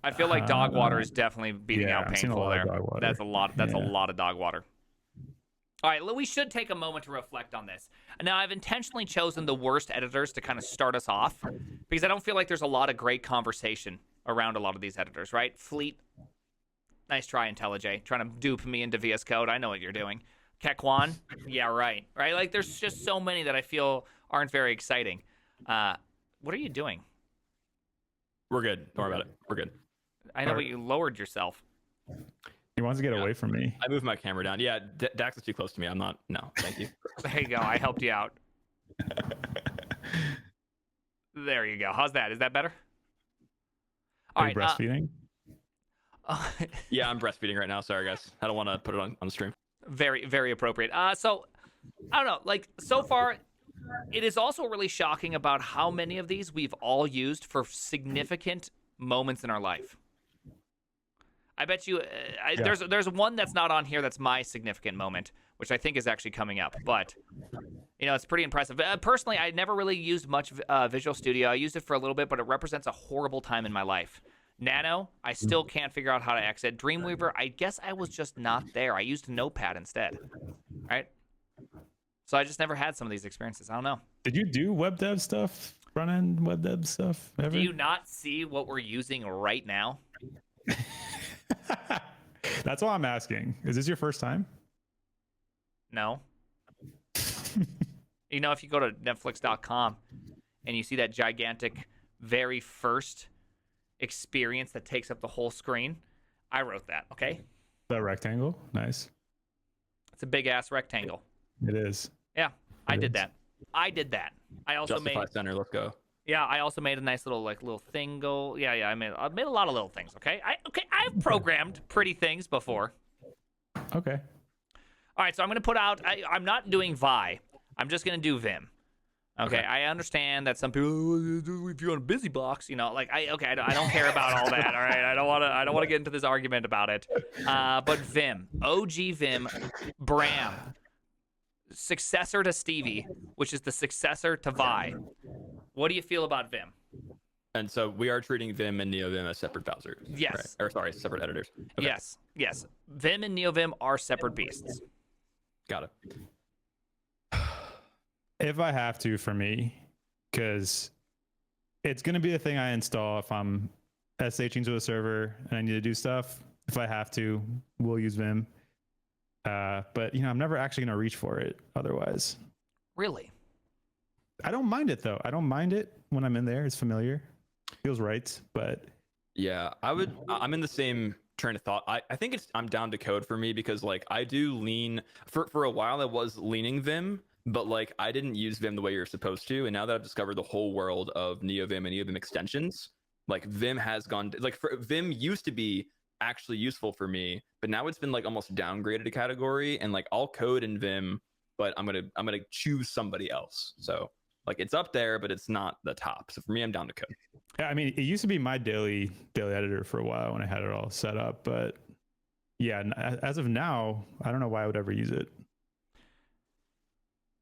I feel like dog water is definitely beating out I've seen a painful lot of there. dog water. That's a lot. That's a Yeah. lot of dog water. All right, we should take a moment to reflect on this. Now, I've intentionally chosen the worst editors to kind of start us off because I don't feel like there's a lot of great conversation around a lot of these editors, right? Fleet, nice try, IntelliJ, trying to dupe me into VS Code. I know what you're doing. Kekwan, yeah, right, right? Like, there's just so many that I feel aren't very exciting. What are you doing? We're good. Don't worry about it. We're good. I know, but you lowered yourself. He wants to get away from me. I moved my camera down. Yeah, Dax is too close to me. I'm not. No, thank you. There you go. I helped you out. There you go. How's that? Is that better? All Are you right. breastfeeding? Yeah, I'm breastfeeding right now. Sorry, guys. I don't want to put it on the stream. Very, very appropriate. So, I don't know. Like, so far, it is also really shocking about how many of these we've all used for significant moments in our life. I bet you there's one that's not on here that's my significant moment, which I think is actually coming up. But, you know, it's pretty impressive. Personally, I never really used much Visual Studio. I used it for a little bit, but it represents a horrible time in my life. Nano, I still can't figure out how to exit. Dreamweaver, I guess I was just not there. I used Notepad instead, right? So I just never had some of these experiences. I don't know. Did you do web dev stuff? Front end web dev stuff? Ever? Do you not see what we're using right now? That's all I'm asking. Is this your first time? No. You know, if you go to Netflix.com and you see that gigantic, very first experience that takes up the whole screen, I wrote that, okay? That rectangle? Nice. It's a big ass rectangle. It is. Yeah, I did is. that. I did that. I also Justify center. Let's go. Yeah, I also made a nice little thing go. Yeah, I made a lot of little things. Okay, I've programmed pretty things before. Okay. All right, so I'm gonna put out. I'm not doing Vi. I'm just gonna do Vim. Okay, I understand that some people, if you're on a busy box, you know, like I don't care about all that. All right, I don't want to get into this argument about it. But Vim, OG Vim, Bram, successor to Stevie, which is the successor to Vi. What do you feel about Vim? And so we are treating Vim and NeoVim as separate browsers. Yes. Right? Or sorry, separate editors. Okay. Yes. Vim and NeoVim are separate beasts. Got it. If I have to, for me, because it's going to be a thing I install if I'm SHing to a server and I need to do stuff. If I have to, we'll use Vim. But, you know, I'm never actually going to reach for it otherwise. Really? I don't mind it, though. I don't mind it when I'm in there. It's familiar. Feels right. But Yeah, I'm in the same train of thought. I think I'm down to code for me because like I do lean for a while I was leaning Vim, but like I didn't use Vim the way you're supposed to. And now that I've discovered the whole world of NeoVim and NeoVim extensions, like Vim has gone like Vim used to be actually useful for me, but now it's been like almost downgraded a category. And like I'll code in Vim, but I'm gonna choose somebody else. So like it's up there, but it's not the top. So for me, I'm down to code. Yeah, I mean, it used to be my daily editor for a while when I had it all set up, but yeah, as of now, I don't know why I would ever use it.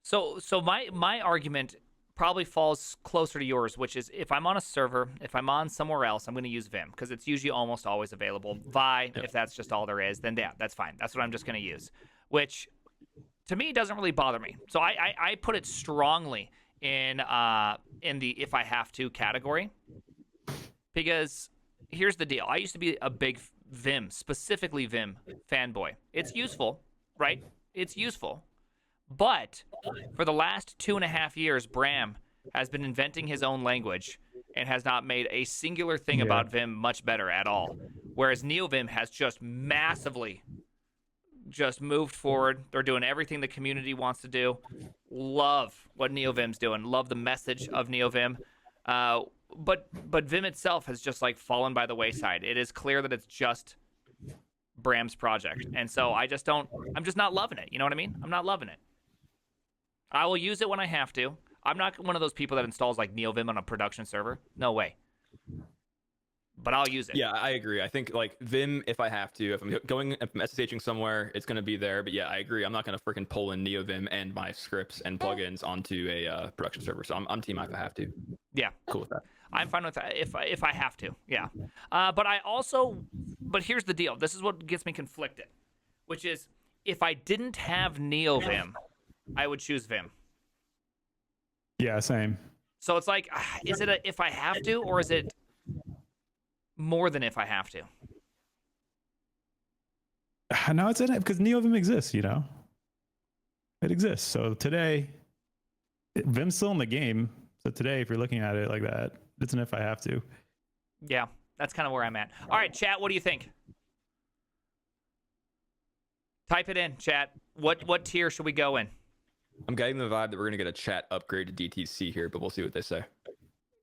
So my argument probably falls closer to yours, which is if I'm on a server, if I'm on somewhere else, I'm going to use Vim because it's usually almost always available. Vi, if that's just all there is, then yeah, that's fine. That's what I'm just going to use, which to me doesn't really bother me. So I put it strongly in the if I have to category, because here's the deal. I used to be a big Vim, specifically Vim fanboy. It's useful, right? It's useful. But for the last 2.5 years, Bram has been inventing his own language and has not made a singular thing about Vim much better at all. Whereas NeoVim has just massively just moved forward. They're doing everything the community wants to do. Love what NeoVim's doing. Love the message of NeoVim. But Vim itself has just like fallen by the wayside. It is clear that it's just Bram's project. And so I'm just not loving it. You know what I mean? I'm not loving it. I will use it when I have to. I'm not one of those people that installs like NeoVim on a production server. No way. But I'll use it. Yeah, I agree. I think like Vim, if I have to, if I'm SSHing somewhere, it's going to be there. But yeah, I agree. I'm not going to freaking pull in NeoVim and my scripts and plugins onto a production server. So I'm team if I have to. Yeah, cool with that. I'm fine with that if I have to. Yeah, but here's the deal. This is what gets me conflicted, which is if I didn't have NeoVim, I would choose Vim. Yeah, same. So it's like, is it a if I have to, or is it more than if I have to? No, it's in it because NeoVim exists, you know? It exists. So today, Vim's still in the game. So today, if you're looking at it like that, it's an if I have to. Yeah, that's kind of where I'm at. All right, chat, what do you think? Type it in, chat. What tier should we go in? I'm getting the vibe that we're going to get a chat upgrade to DTC here, but we'll see what they say.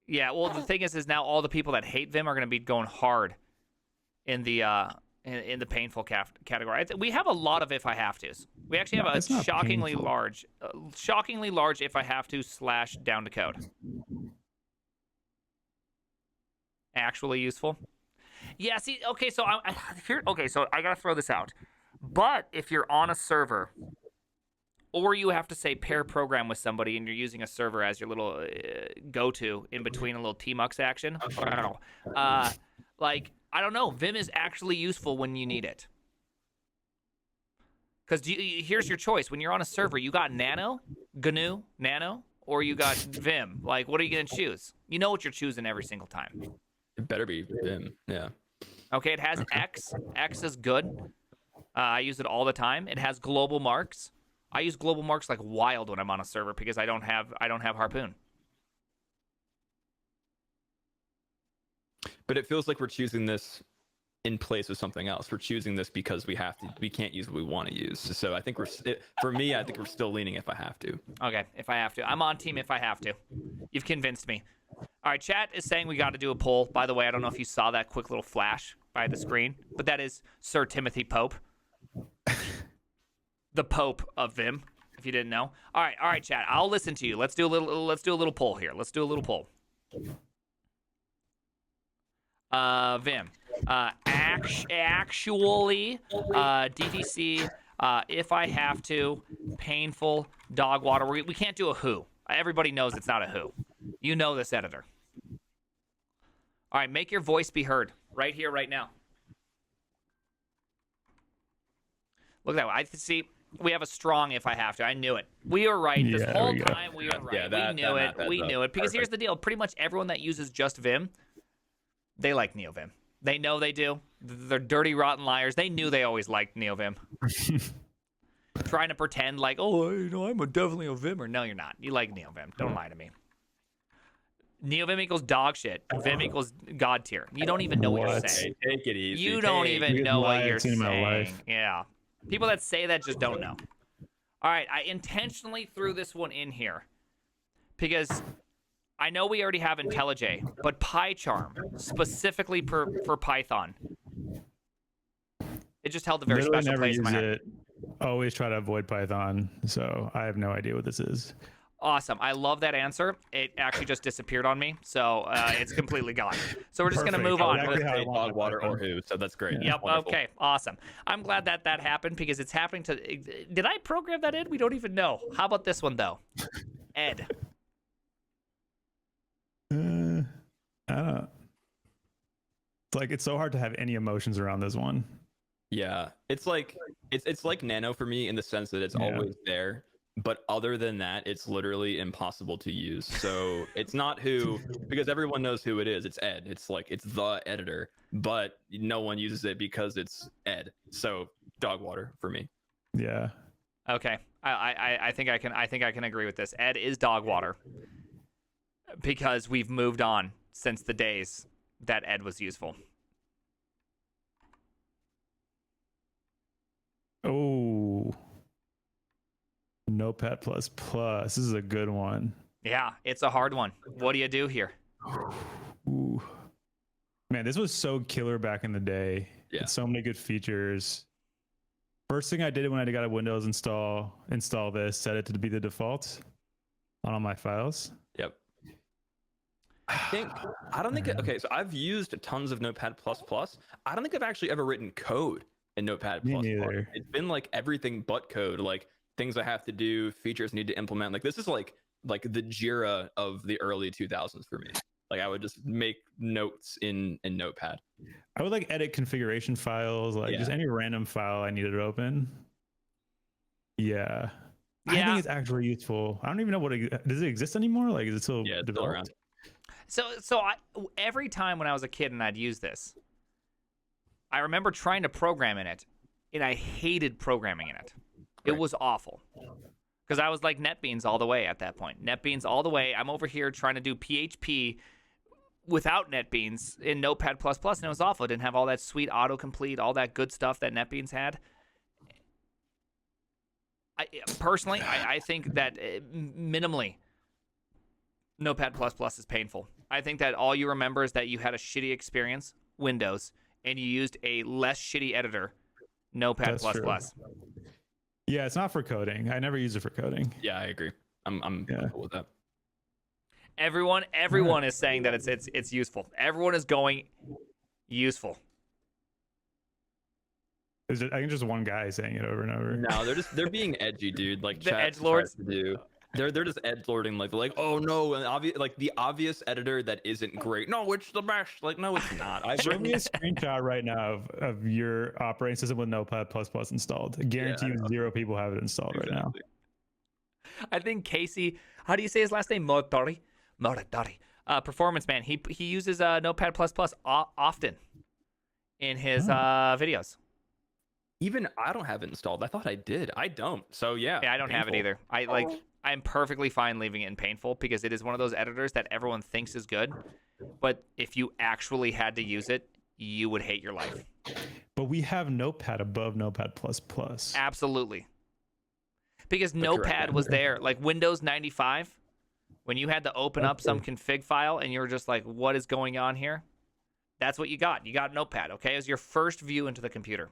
Yeah, well, the thing is now all the people that hate Vim are going to be going hard in the painful category. We have a lot of if I have tos. We actually have a shockingly large if I have to / down to code. Actually useful. Yeah. See. Okay. So so I gotta throw this out. But if you're on a server, or you have to say pair program with somebody and you're using a server as your little go-to in between a little tmux action, I don't know. Vim is actually useful when you need it. Because here's your choice. When you're on a server, you got Nano, GNU, Nano, or you got Vim. Like, what are you going to choose? You know what you're choosing every single time. It better be Vim, yeah. Okay, it has X. X is good. I use it all the time. It has global marks. I use global marks like wild when I'm on a server because I don't have Harpoon. But it feels like we're choosing this in place of something else. We're choosing this because we have to. We can't use what we want to use. So I think for me, I think we're still leaning if I have to. Okay, if I have to. I'm on team if I have to. You've convinced me. All right, chat is saying we got to do a poll. By the way, I don't know if you saw that quick little flash by the screen, but that is Sir Timothy Pope. The Pope of Vim, if you didn't know. All right, chat. I'll listen to you. Let's do a little poll here. Let's do a little poll. Vim. Actually, DTC. If I have to, painful, dog water. We can't do a who. Everybody knows it's not a who. You know this, editor. All right, make your voice be heard right here, right now. Look at that. I see. We have a strong if I have to. I knew it. We were right. This whole time we were right. We knew it. Because here's the deal. Pretty much everyone that uses just Vim, they like NeoVim. They know they do. They're dirty, rotten liars. They knew they always liked NeoVim. Trying to pretend like, oh, I'm definitely a Vimmer. No, you're not. You like NeoVim. Don't lie to me. NeoVim equals dog shit. Vim equals god tier. You don't even know what you're What? saying. Hey, take it easy. You don't even Biggest know lie what I've you're seen in my saying. life. Yeah. People that say that just don't know. All right, I intentionally threw this one in here because I know we already have IntelliJ, but PyCharm, specifically for Python, it just held a very Literally special never place in use my heart. it. Always try to avoid Python, so I have no idea what this is. Awesome. I love that answer. It actually just disappeared on me, so it's completely gone. So we're just going to Perfect. move on. Exactly how I Say want dog water Python. or who, so that's great. Yep. Wonderful. Okay. Awesome. I'm glad that happened because it's happening to. Did I program that in? We don't even know. How about this one though? Ed. I don't know. It's like it's so hard to have any emotions around this one. Yeah, it's like Nano for me in the sense that it's Yeah. always there, but other than that, it's literally impossible to use. So it's not who, because everyone knows who it is. It's Ed. It's like it's the editor, but no one uses it because it's Ed. So dog water for me. Yeah. Okay. I think I can agree with this. Ed is dog water because we've moved on since the days that Ed was useful. Oh. Notepad plus plus. This is a good one. Yeah, it's a hard one. What do you do here? Ooh. Man, this was so killer back in the day. Yeah. It's so many good features. First thing I did when I got a Windows install this, set it to be the default on all my files. Yep. I don't think okay, so I've used tons of Notepad++. I don't think I've actually ever written code in Notepad++. Me neither. It's been like everything but code, like things I have to do, features I need to implement. Like this is like the Jira of the early 2000s for me. Like I would just make notes in Notepad. I would like edit configuration files, like just any random file I needed to open. Yeah. I Yeah. think it's actually useful. I don't even know does it exist anymore? Like, is it still Yeah, it's still developed? around. So every time when I was a kid and I'd use this, I remember trying to program in it, and I hated programming in it. It Right. was awful. Because I was like NetBeans all the way at that point. NetBeans all the way. I'm over here trying to do PHP without NetBeans in Notepad++, and it was awful. It didn't have all that sweet autocomplete, all that good stuff that NetBeans had. Personally, I think that minimally, Notepad++ is painful. I think that all you remember is that you had a shitty experience, Windows, and you used a less shitty editor, Notepad++. That's true. Yeah, it's not for coding. I never use it for coding. Yeah, I agree. I'm cool with that. Everyone is saying that it's useful. Everyone is going useful. I think just one guy saying it over and over. No, they're being edgy, dude. Like The chat edgelords? tries to do. They're just edgelording like oh no, and like the obvious editor that isn't great. No, it's the best. Like no, it's not. Show me a screenshot right now of your operating system with Notepad++ installed. I guarantee you 0 people have it installed right now. I think Casey, how do you say his last name? Motori. Performance Man. He uses Notepad++ often in his videos. Even I don't have it installed. I thought I did. I don't. So yeah. Yeah, I don't have it painful. either. I'm perfectly fine leaving it in painful because it is one of those editors that everyone thinks is good, but if you actually had to use it, you would hate your life. But we have Notepad above Notepad++. Absolutely. Because The Notepad correct was there, like Windows 95, when you had to open up some config file and you were just like, what is going on here? That's what you got. You got Notepad, okay? It was your first view into the computer.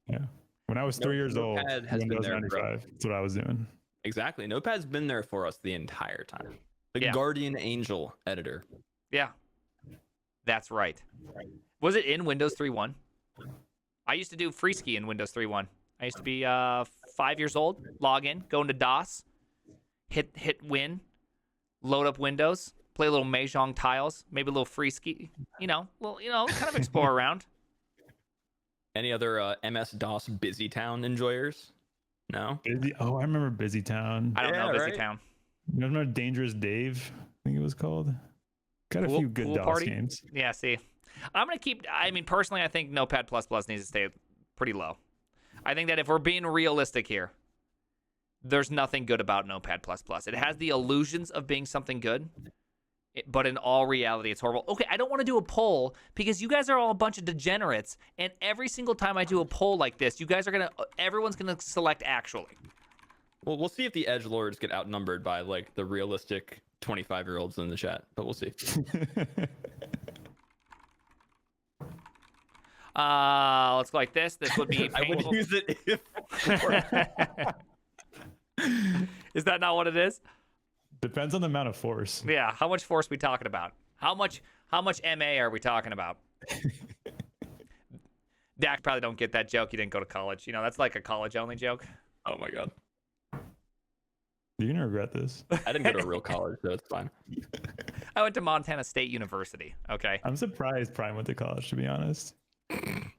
Yeah. When I was 3 years old, Notepad has been Windows there, bro. 95. That's what I was doing. Exactly. Notepad's been there for us the entire time. The Yeah. guardian angel editor. Yeah. That's right. Was it in Windows 3.1? I used to do Freeski in Windows 3.1. I used to be 5 years old, log in, go into DOS, hit win, load up Windows, play a little Mahjong tiles, maybe a little Freeski, kind of explore around. Any other MS-DOS Busy Town enjoyers? No? Oh, I remember Busy Town. I don't know Yeah, Busy right? Town. You remember Dangerous Dave? I think it was called. Got a Pool- few good Pool DOS Party? games. Yeah, see. I'm going to keep, personally, I think Notepad++ needs to stay pretty low. I think that if we're being realistic here, there's nothing good about Notepad++. It has the illusions of being something good, But in all reality, it's horrible. Okay, I don't want to do a poll because you guys are all a bunch of degenerates, and every single time I do a poll like this, everyone's gonna select actually. Well, we'll see if the edgelords get outnumbered by like the realistic 25-year-olds in the chat, but we'll see. Let's go like this. This would be painful. I would use it if. Is that not what it is? Depends on the amount of force. Yeah. How much force are we talking about? How much MA are we talking about? Dak probably don't get that joke. You didn't go to college. You know, that's like a college-only joke. Oh my god. You're gonna regret this. I didn't go to a real college, so it's fine. I went to Montana State University. Okay. I'm surprised Prime went to college, to be honest.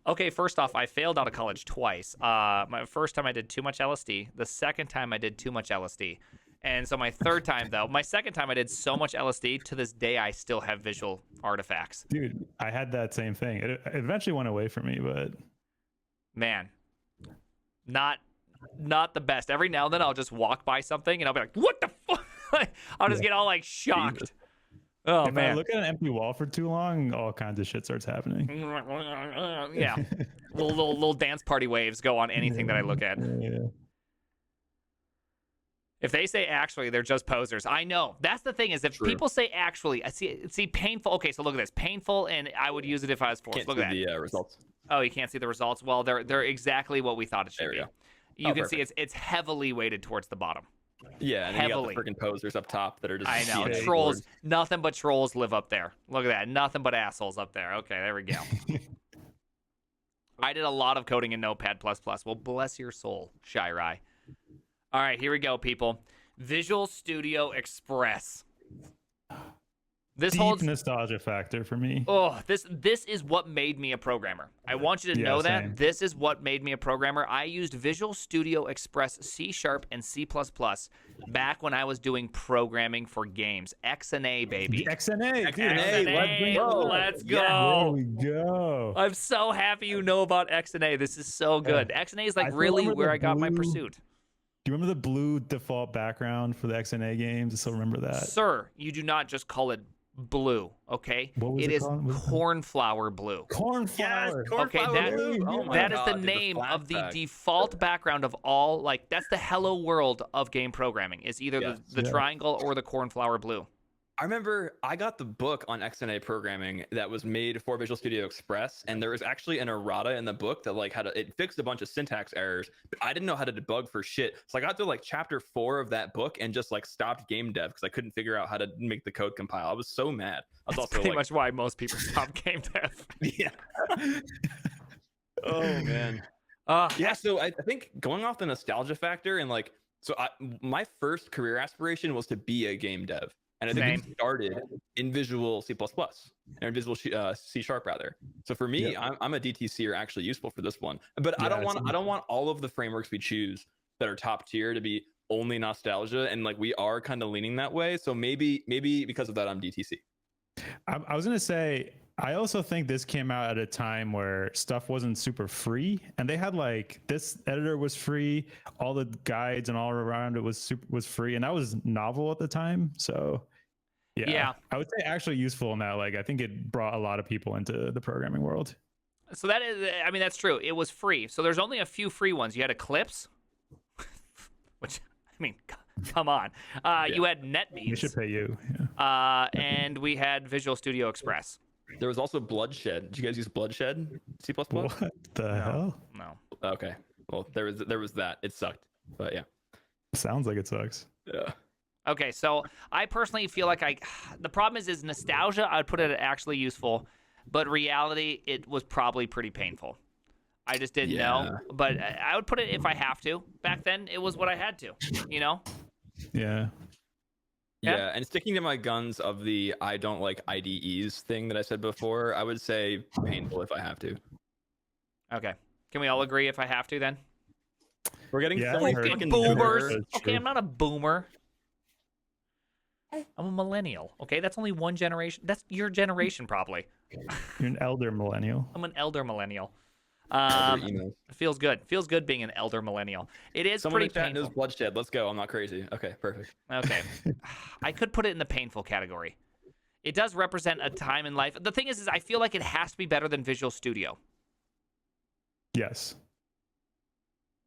Okay, first off, I failed out of college twice. My first time I did too much LSD. The second time I did too much LSD. And so my second time I did so much LSD, to this day I still have visual artifacts. Dude, I had that same thing. It eventually went away from me, but man, not the best. Every now and then I'll just walk by something and I'll be like, what the fuck? I'll just get all like shocked. Jesus. Oh, if I look at an empty wall for too long, all kinds of shit starts happening. Yeah. little dance party waves go on anything that I look at. Yeah. If they say actually, they're just posers. I know. That's the thing is if True. people say actually, I see painful. Okay, so look at this. Painful, and I would use it if I was forced. Can't Look see at that. the results. Oh, you can't see the results? Well, they're exactly what we thought it should There we be. go. You can Perfect. see it's heavily weighted towards the bottom. Yeah, and then Heavily. you got the freaking posers up top that are just. I know. being Trolls. edgelords. Nothing but trolls live up there. Look at that. Nothing but assholes up there. Okay, there we go. I did a lot of coding in Notepad++. Well, bless your soul, Shy Rai. All right, here we go, people. Visual Studio Express. This Deep holds nostalgia factor for me. Oh, this is what made me a programmer. I want you to know that same. this is what made me a programmer. I used Visual Studio Express C# and C++ back when I was doing programming for games. XNA, baby. XNA, dude. XNA, let's go. There we go. I'm so happy you know about XNA. This is so good. XNA is like I still really remember where the I got my blue- pursuit. Do you remember the blue default background for the XNA games? I still remember that. Sir, you do not just call it blue, okay? What was It it is called? What was it called? cornflower blue. Cornflower. Okay, that- Oh my That is God, the dude, name of the flashback. default background of all, like, that's the hello world of game programming. Is either Yes. the Yeah. triangle or the cornflower blue. I remember I got the book on XNA programming that was made for Visual Studio Express, and there was actually an errata in the book that like it fixed a bunch of syntax errors, but I didn't know how to debug for shit. So I got to like chapter 4 of that book and just like stopped game dev because I couldn't figure out how to make the code compile. I was so mad. I was That's also pretty like, much why most people stop game dev. yeah. Oh man. Uh, Yeah, so I think going off the nostalgia factor and like, so my first career aspiration was to be a game dev, and I think it started in Visual C++ or Visual C# rather. So for me, I'm a DTCer actually useful for this one, but I don't want all of the frameworks we choose that are top tier to be only nostalgia, and like we are kind of leaning that way. So maybe because of that, I'm DTC. I was gonna say, I also think this came out at a time where stuff wasn't super free, and they had like this editor was free, all the guides and all around it was free, and that was novel at the time. So Yeah. I would say actually useful in that. Like I think it brought a lot of people into the programming world. So that is, I mean, that's true. It was free. So there's only a few free ones. You had Eclipse, which, I mean, come on. You had We NetBeans. should pay you. Yeah. And we had Visual Studio Express. There was also Bloodshed. Did you guys use Bloodshed? C++? What the hell? No. Okay. Well, there was that. It sucked, but yeah. Sounds like it sucks. Yeah. Okay, so I personally feel like the problem is nostalgia. I would put it at actually useful, but reality, it was probably pretty painful. I just didn't know, but I would put it if I have to. Back then, it was what I had to, you know? Yeah. Yeah. Yeah, and sticking to my guns of the I don't like IDEs thing that I said before, I would say painful if I have to. Okay. Can we all agree if I have to then? We're getting Yeah, so I heard fucking it. Boomers. That's Okay, true. I'm not a boomer. I'm a millennial. Okay, that's only one generation. That's your generation probably. You're an elder millennial. I'm an elder millennial. Elder emails. It feels good. Feels good being an elder millennial. It is Someone in pretty chat knows painful. Bloodshed. Let's go. I'm not crazy. Okay, perfect. Okay. I could put it in the painful category. It does represent a time in life. The thing is I feel like it has to be better than Visual Studio. Yes.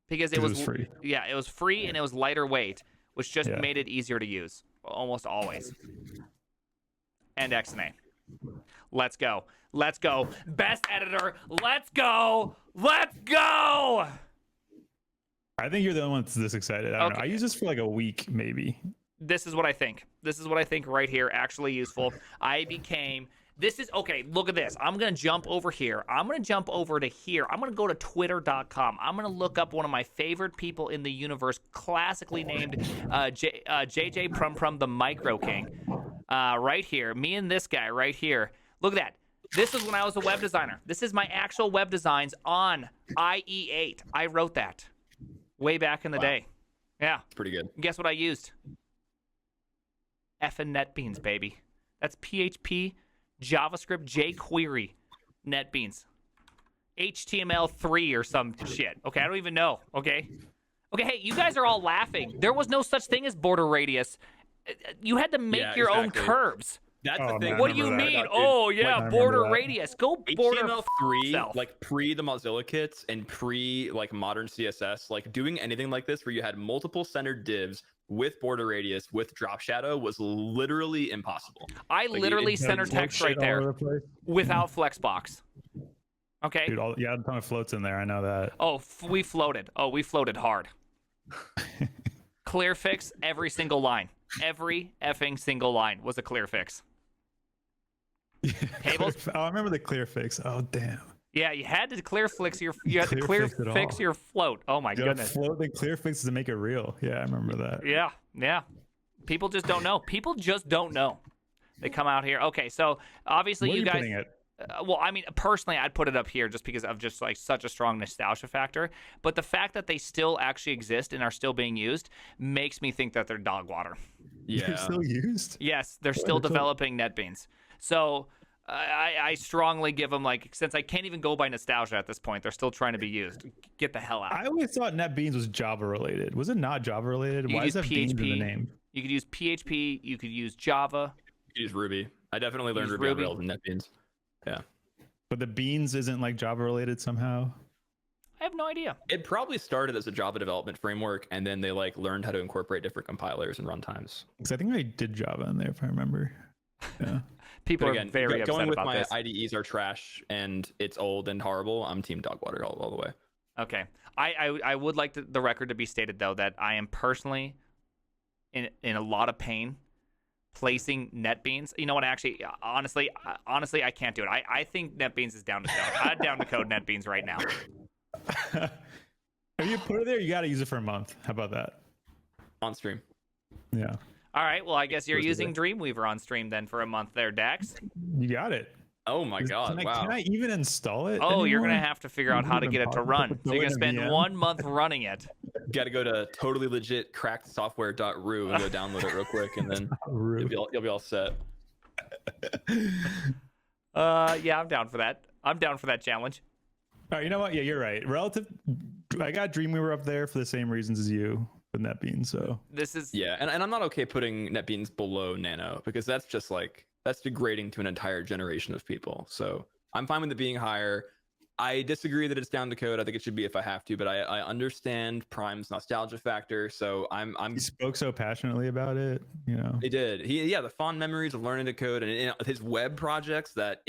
Because it was free. Yeah, it was free and it was lighter weight, which just Yeah. made it easier to use almost always. And XNA. Let's go. Let's go. Best editor. Let's go. Let's go. I think you're the only one that's this excited. I don't know. Okay. I use this for like a week, maybe. This is what I think. This is what I think right here, actually useful. This is, okay, look at this. I'm going to jump over here. I'm going to jump over to here. I'm going to go to twitter.com. I'm going to look up one of my favorite people in the universe, classically named JJ Prum the Micro King. Right here. Me and this guy right here. Look at that. This is when I was a web designer. This is my actual web designs on IE8. I wrote that way back in the day. Yeah. Pretty good. Guess what I used? Effing NetBeans, baby. That's PHP, JavaScript, jQuery, NetBeans. HTML3 or some shit. Okay, I don't even know. Okay, hey, you guys are all laughing. There was no such thing as border radius. You had to make your own curves. That's Oh, the thing. man, What do you remember mean? that. Oh, yeah, I border remember that. radius. Go border HTML3, self. like pre the Mozilla kits and pre like modern CSS, like doing anything like this where you had multiple centered divs with border radius with drop shadow was literally impossible. I literally center text right there without Flexbox. Okay. Dude, a ton of floats in there. I know that. Oh, we floated. Oh, we floated hard. Clear fix every single line. Every effing single line was a clear fix. Tables? I remember the clear fix. Oh, damn. Yeah, you had to clear fix your float. Oh my You gotta goodness. float the clear fixes to make it real. Yeah, I remember that. Yeah. People just don't know. They come out here. Okay, so obviously Where are you you guys. putting it? Well, I mean, personally, I'd put it up here just because of just like such a strong nostalgia factor. But the fact that they still actually exist and are still being used makes me think that they're dog water. Yeah. They're still used? Yes, they're still developing NetBeans. So I strongly give them, like, since I can't even go by nostalgia at this point, they're still trying to be used. Get the hell out. I always thought NetBeans was Java related. Was it not Java related? You Why use is that beans in the PHP. name? You could use PHP. You could use Java. Use Ruby. I definitely learned Use Ruby on Ruby. Rails and NetBeans. Yeah. But the beans isn't like Java related somehow. I have no idea. It probably started as a Java development framework, and then they like learned how to incorporate different compilers and runtimes. Because I think I did Java in there if I remember. Yeah. People But are again, very upset going with about my this. IDEs are trash and it's old and horrible. I'm team Dogwater all the way. Okay. I would like the record to be stated, though, that I am personally in a lot of pain placing NetBeans. You know what? Actually, honestly, I can't do it. I think NetBeans is down to code. I'm down to code NetBeans right now. If you put it there, you got to use it for a month. How about that? On stream. Yeah. All right. Well, I guess you're Supposed to using Dreamweaver on stream then for a month there, Dax. You got it. Oh my god! Can Wow. Can I even install it? Oh, you're going to anymore? have to figure out how to get it to run. So you're going to spend VM. 1 month running it. Got to go to totally legit crackedsoftware.ru and go download it real quick, and then you'll be all set. Yeah, I'm down for that. I'm down for that challenge. All right, you know what? Yeah, you're right. I got Dreamweaver up there for the same reasons as you with NetBeans. So This is Yeah, and I'm not okay putting NetBeans below Nano because that's just like that's degrading to an entire generation of people. So I'm fine with it being higher. I disagree that it's down to code. I think it should be if I have to, but I understand Prime's nostalgia factor. So I'm he spoke so passionately about it. You know, He did. The fond memories of learning to code and his web projects that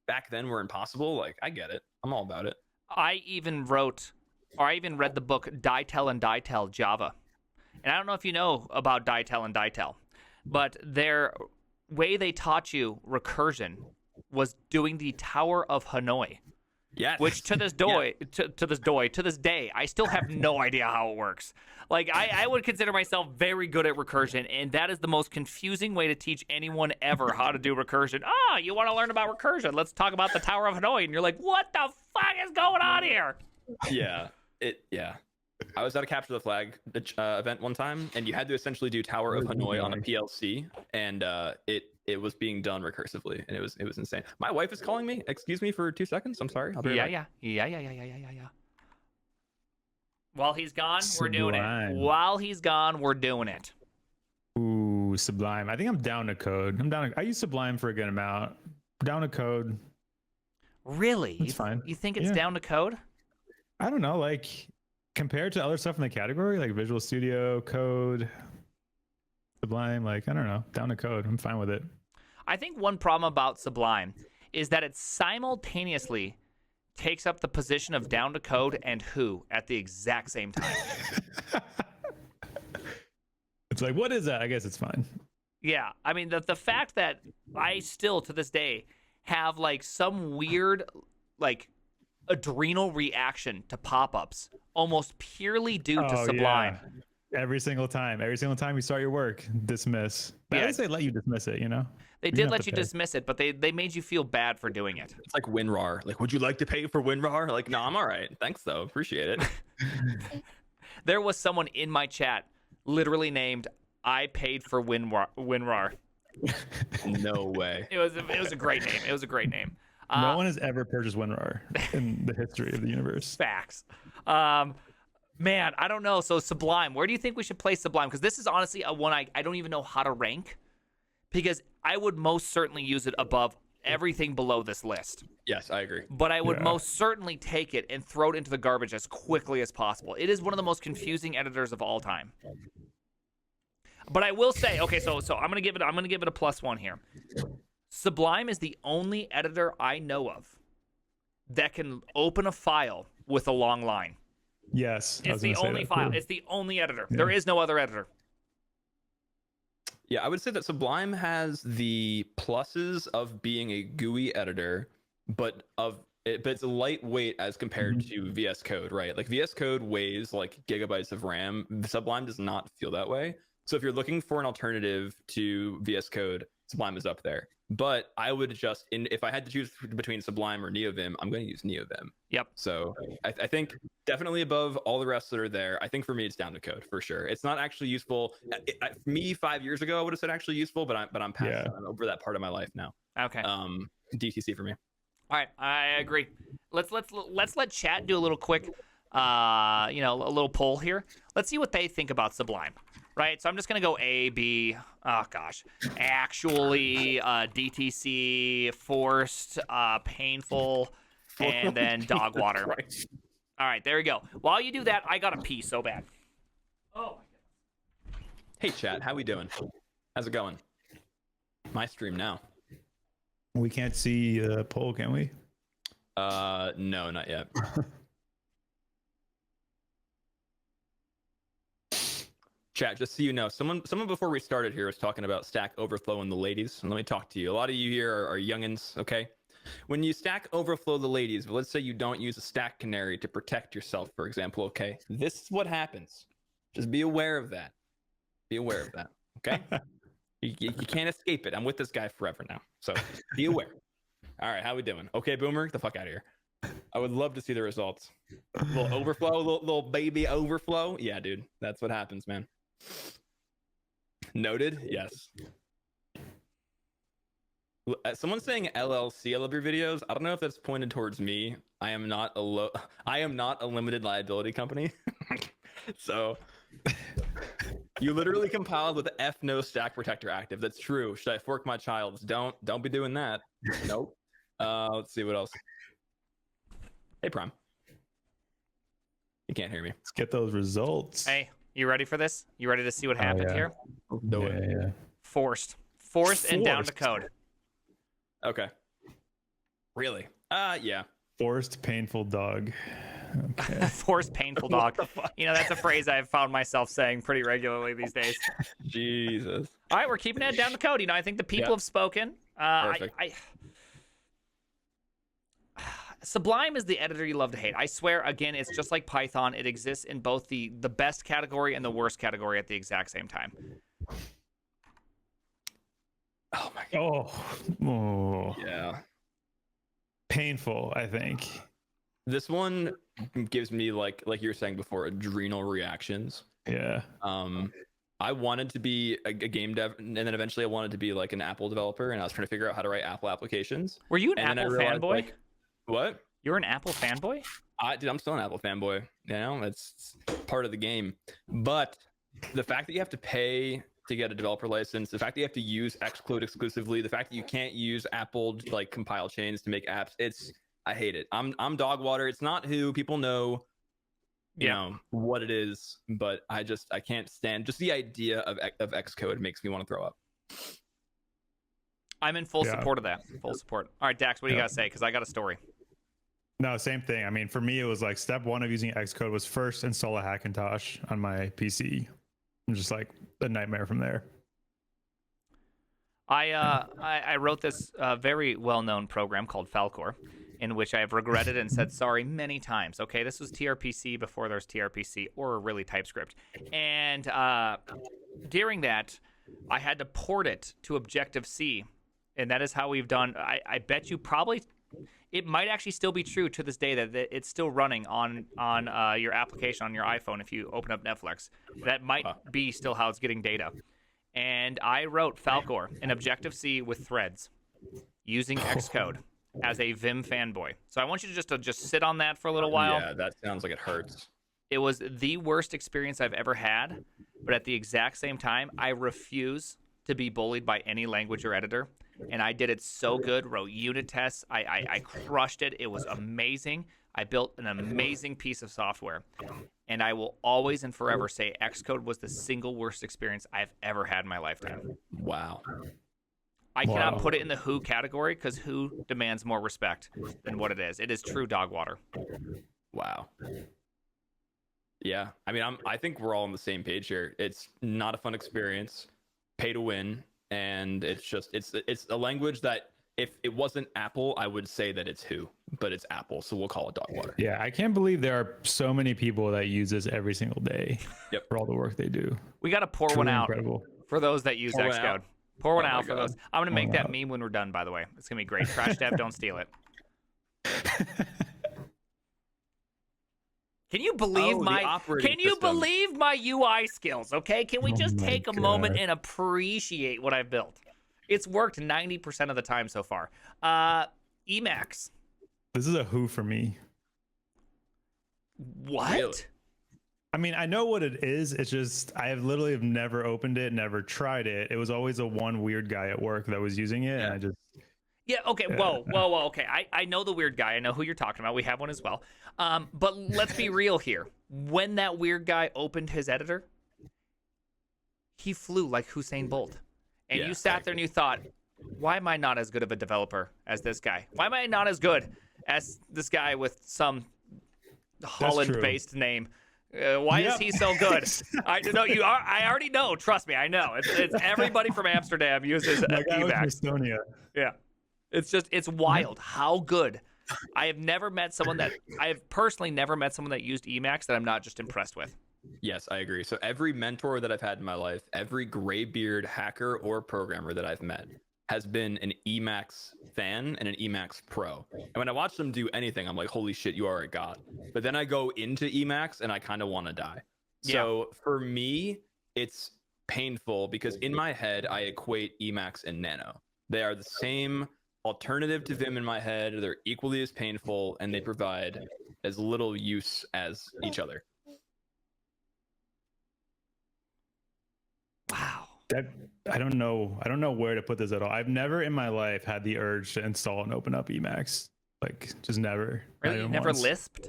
back then were impossible. Like I get it. I'm all about it. I even read the book Ditel and Ditel Java. And I don't know if you know about Ditel and Ditel, but their way they taught you recursion was doing the Tower of Hanoi. Yes. Which to this day, I still have no idea how it works. Like I would consider myself very good at recursion, and that is the most confusing way to teach anyone ever how to do recursion. Ah, you want to learn about recursion? Let's talk about the Tower of Hanoi, and you're like, what the fuck is going on here? Yeah. I was at a Capture the Flag event one time, and you had to essentially do Tower of Hanoi on a PLC, and it was being done recursively, and it was insane. My wife is calling me. Excuse me for 2 seconds. I'm sorry. I'll be right back. Yeah. While he's gone, we're doing it. Sublime. While he's gone, we're doing it. ooh, Sublime. I think I'm down to Code. I use Sublime for a good amount. Down to Code. Really? It's fine. You think it's Yeah. down to Code? I don't know, like compared to other stuff in the category, like Visual Studio, Code, Sublime, like I don't know, down to Code. I'm fine with it. I think one problem about Sublime is that it simultaneously takes up the position of down to Code and Who at the exact same time. It's like, what is that? I guess it's fine. Yeah, I mean the fact that I still to this day have like some weird like adrenal reaction to pop-ups almost purely due to Sublime. Yeah. Every single time you start your work, dismiss. But at least they let you dismiss it, you know? They did let you dismiss it, but they made you feel bad for doing it. It's like WinRAR. Like, would you like to pay for WinRAR? Like, no, I'm all right. Thanks, though. Appreciate it. There was someone in my chat literally named "I paid for WinRAR." No way. It was a great name. It was a great name. No one has ever purchased WinRAR in the history of the universe. Facts. Man, I don't know. So Sublime, where do you think we should place Sublime? Because this is honestly a one I don't even know how to rank, because I would most certainly use it above everything below this list. Yes, I agree. But I would most certainly take it and throw it into the garbage as quickly as possible. It is one of the most confusing editors of all time. But I will say, okay, so I'm gonna give it a +1 here. Sublime is the only editor I know of that can open a file with a long line. Yes. It's the only file. It's the only editor. Yeah. There is no other editor. Yeah, I would say that Sublime has the pluses of being a GUI editor, but it's lightweight as compared to VS Code, right? Like VS Code weighs like gigabytes of RAM. Sublime does not feel that way. So if you're looking for an alternative to VS Code, Sublime is up there. But I would just, if I had to choose between Sublime or NeoVim, I'm going to use NeoVim. Yep. So I think definitely above all the rest that are there. I think for me, it's down to Code for sure. It's not actually useful. For me, 5 years ago, I would have said actually useful, but I'm past I'm over that part of my life now. Okay. DTC for me. All right, I agree. Let's let chat do a little quick, a little poll here. Let's see what they think about Sublime. Right, so I'm just gonna go A, B. Oh gosh, actually, DTC, forced, painful, and then dog water. All right, there we go. While you do that, I gotta pee so bad. Oh my god. Hey chat, how we doing? How's it going? My stream now. We can't see the poll, can we? No, not yet. Chat, just so you know, someone before we started here was talking about Stack Overflow and the ladies. And let me talk to you. A lot of you here are youngins, okay? When you Stack Overflow the ladies, let's say you don't use a Stack Canary to protect yourself, for example, okay? This is what happens. Just be aware of that. Be aware of that, okay? you can't escape it. I'm with this guy forever now, so be aware. All right, how we doing? Okay, Boomer, get the fuck out of here. I would love to see the results. A little overflow, little baby overflow. Yeah, dude, that's what happens, man. Noted. Yes. Someone's saying LLC. I love your videos. I don't know if that's pointed towards me. I am not a limited liability company. So you literally compiled with F no stack protector active. That's true. Should I fork my child? Don't be doing that. Nope. Let's see what else. Hey Prime. You can't hear me. Let's get those results. Hey, you ready for this? You ready to see what happened here? Yeah. Forced and down to Code. Okay. Really? Yeah. Forced painful dog. Okay. Forced painful dog. That's a phrase I've found myself saying pretty regularly these days. Jesus. All right, we're keeping it down to Code. I think the people have spoken. Perfect. Sublime is the editor you love to hate. I swear, again, it's just like Python. It exists in both the best category and the worst category at the exact same time. Oh my god. Oh. Yeah. Painful, I think. This one gives me like you were saying before, adrenal reactions. Yeah. I wanted to be a game dev, and then eventually I wanted to be like an Apple developer, and I was trying to figure out how to write Apple applications. Were you an Apple fanboy? What? You're an Apple fanboy? Dude, I'm still an Apple fanboy. That's part of the game. But the fact that you have to pay to get a developer license, the fact that you have to use Xcode exclusively, the fact that you can't use Apple like compile chains to make apps, I hate it. I'm dog water. It's not who people know, you know what it is, but I can't stand just the idea of Xcode makes me want to throw up. I'm in full support of that. Full support. All right, Dax, what do you got to say? Because I got a story. No, same thing. I mean, for me, it was like step one of using Xcode was first install a Hackintosh on my PC. And just like a nightmare from there. I wrote this very well-known program called Falcor, in which I have regretted and said sorry many times. Okay, this was TRPC before there's TRPC or really TypeScript. And during that, I had to port it to Objective-C. And that is how we've done. I bet you probably, it might actually still be true to this day that it's still running on your application on your iPhone if you open up Netflix. That might be still how it's getting data. And I wrote Falcor in Objective-C with threads using Xcode as a Vim fanboy. So I want you to just sit on that for a little while. Yeah, that sounds like it hurts. It was the worst experience I've ever had, but at the exact same time, I refuse to be bullied by any language or editor. And I did it so good, wrote unit tests. I crushed it. It was amazing. I built an amazing piece of software. And I will always and forever say Xcode was the single worst experience I've ever had in my lifetime. Wow. I cannot put it in the who category because who demands more respect than what it is. It is true dog water. Wow. Yeah. I mean, I think we're all on the same page here. It's not a fun experience. Pay to win. And it's a language that if it wasn't Apple, I would say that it's who, but it's Apple, so we'll call it dog water. Yeah, I can't believe there are so many people that use this every single day for all the work they do. We got to pour one out for those that use Xcode. Pour one out for those. I'm going to make that meme when we're done, by the way. It's going to be great. Crash Dev, don't steal it. Can you believe my UI skills, okay? Can we just take a moment and appreciate what I've built? It's worked 90% of the time so far. Emacs. This is a who for me. What? Really? I mean, I know what it is. It's just I have literally never opened it, never tried it. It was always a one weird guy at work that was using it, and I just okay. Whoa. Okay, I know the weird guy. I know who you're talking about. We have one as well. But let's be real here. When that weird guy opened his editor, he flew like Usain Bolt. And you sat there and you thought, why am I not as good of a developer as this guy? Why am I not as good as this guy with some Holland-based name? Why is he so good? I already know. Trust me, I know. It's everybody from Amsterdam uses Emacs. Estonia. Yeah, it's wild how good. I have personally never met someone that used Emacs that I'm not just impressed with. Yes, I agree. So every mentor that I've had in my life, every graybeard hacker or programmer that I've met has been an Emacs fan and an Emacs pro. And when I watch them do anything, I'm like, holy shit, you are a god. But then I go into Emacs and I kind of want to die. So for me, it's painful because in my head, I equate Emacs and Nano. They are the same alternative to Vim in my head. They're equally as painful and they provide as little use as each other. Wow. I don't know where to put this at all. I've never in my life had the urge to install and open up Emacs. Like, just never. Really? You never lisped?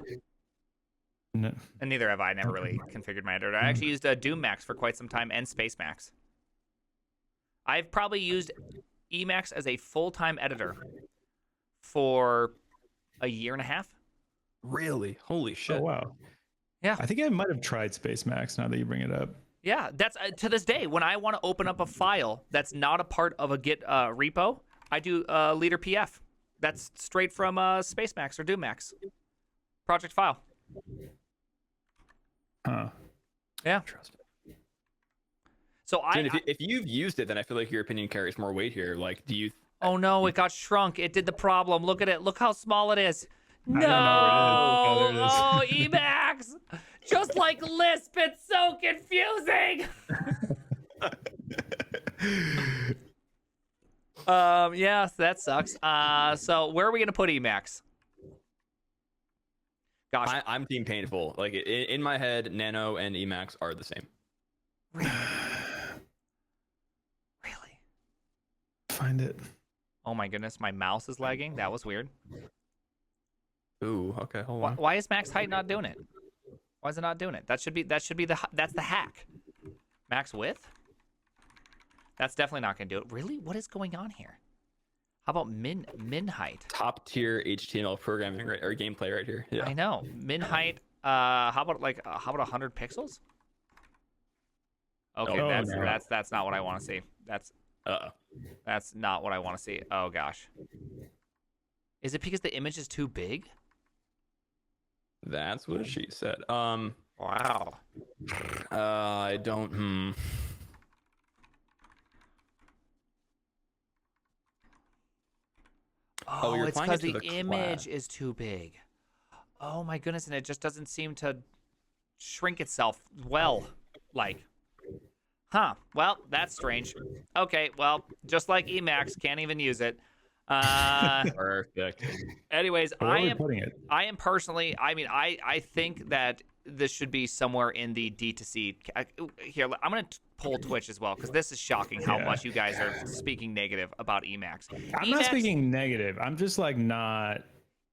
No. And neither have I. Never really configured my editor. I actually used DoomMax for quite some time and SpaceMax. I've probably used Emacs as a full-time editor for a year and a half. Really? Holy shit. Oh, wow. Yeah. I think I might have tried SpaceMax now that you bring it up. Yeah, that's to this day, when I want to open up a file that's not a part of a Git repo, I do leader PF. That's straight from SpaceMax or DoomMax. Project file. Huh. Yeah. So if you've used it, then I feel like your opinion carries more weight here. Like, do you? Oh no, it got shrunk. It did the problem. Look at it. Look how small it is. No. Oh, Emacs. Just like Lisp, it's so confusing. Yeah, that sucks. So where are we gonna put Emacs? Gosh, I'm team painful. Like in my head, Nano and Emacs are the same. find it. Oh my goodness, my mouse is lagging. That was weird. Ooh, okay, hold on. Why is max height not doing it? Why is it not doing it? That's the hack. Max width? That's definitely not going to do it. Really? What is going on here? How about min height? Top tier HTML programming or gameplay right here. Yeah. I know. Min height. How about 100 pixels? Okay, Oh, that's not what I want to see. That's not what I want to see. Oh gosh. Is it because the image is too big? That's what she said. Wow. I don't. Oh, you're it's applying it because to the the image class. is too big. Oh my goodness, and it just doesn't seem to shrink itself well. Like, huh? Well, that's strange. Okay, well, just like Emacs, can't even use it. Perfect. Anyways, Where are we putting it? I am personally. I mean, I think that this should be somewhere in the D2C. Here, I'm gonna pull Twitch as well because this is shocking how much you guys are speaking negative about Emacs. I'm not speaking negative. I'm just like not.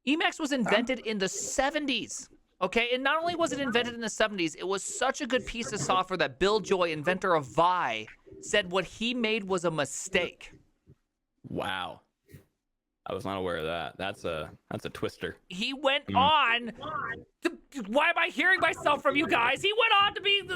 Emacs was invented in the 70s. Okay, and not only was it invented in the 70s, it was such a good piece of software that Bill Joy, inventor of Vi, said what he made was a mistake. Wow. I was not aware of that. That's a twister. He went on. Why am I hearing myself from you guys? He went on to be an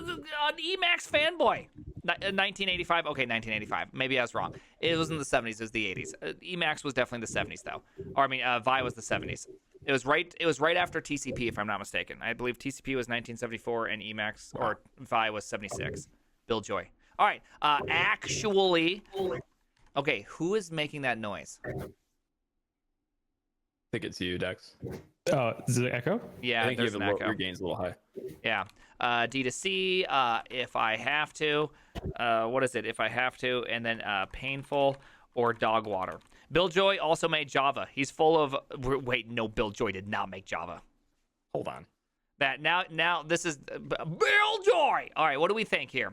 Emacs fanboy. 1985. Okay, 1985. Maybe I was wrong. It was in the 70s. It was the 80s. Emacs was definitely the 70s, though. Or I mean, Vi was the 70s. It was right after TCP, if I'm not mistaken. I believe TCP was 1974 and Emacs or Vi was 76. Bill Joy. All right. Actually, okay. Who is making that noise? I think it's you, Dex. Oh, is it echo? Yeah, I think there's you an have echo. your gain's a little high. Yeah. D2C, if I have to. What is it? If I have to. And then painful or dog water. Bill Joy also made Java. He's full of... Wait, no, Bill Joy did not make Java. Hold on. That now this is... Bill Joy! All right, what do we think here?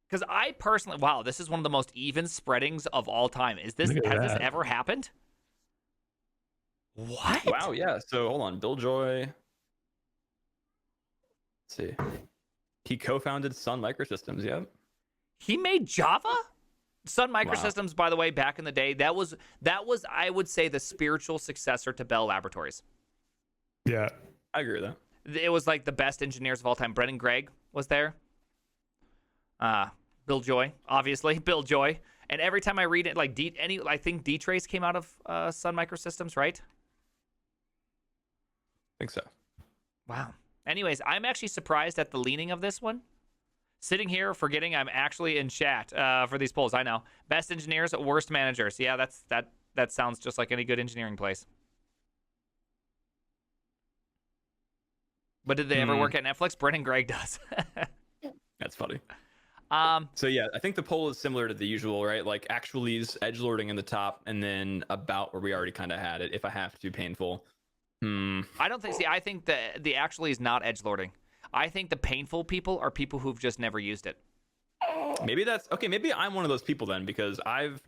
Because I personally... Wow, this is one of the most even spreadings of all time. Has this ever happened? What? Wow, yeah. So hold on. Bill Joy. Let's see. He co-founded Sun Microsystems, yep. He made Java? Sun Microsystems, by the way, back in the day, that was I would say the spiritual successor to Bell Laboratories. Yeah. I agree with that. It was like the best engineers of all time. Brendan Gregg was there. Bill Joy, obviously. Bill Joy. And every time I read it, like I think D-Trace came out of Sun Microsystems, right? I think so. Wow. Anyways, I'm actually surprised at the leaning of this one. Sitting here forgetting I'm actually in chat for these polls. I know. Best engineers, worst managers. Yeah, that sounds just like any good engineering place. But did they ever work at Netflix? Brendan Gregg does. That's funny. So yeah, I think the poll is similar to the usual, right? Like actuallys, edgelording in the top, and then about where we already kind of had it. If I have to, painful. I don't think. See, I think the actually is not edgelording. I think the painful people are people who've just never used it. Maybe that's okay. Maybe I'm one of those people then, because I've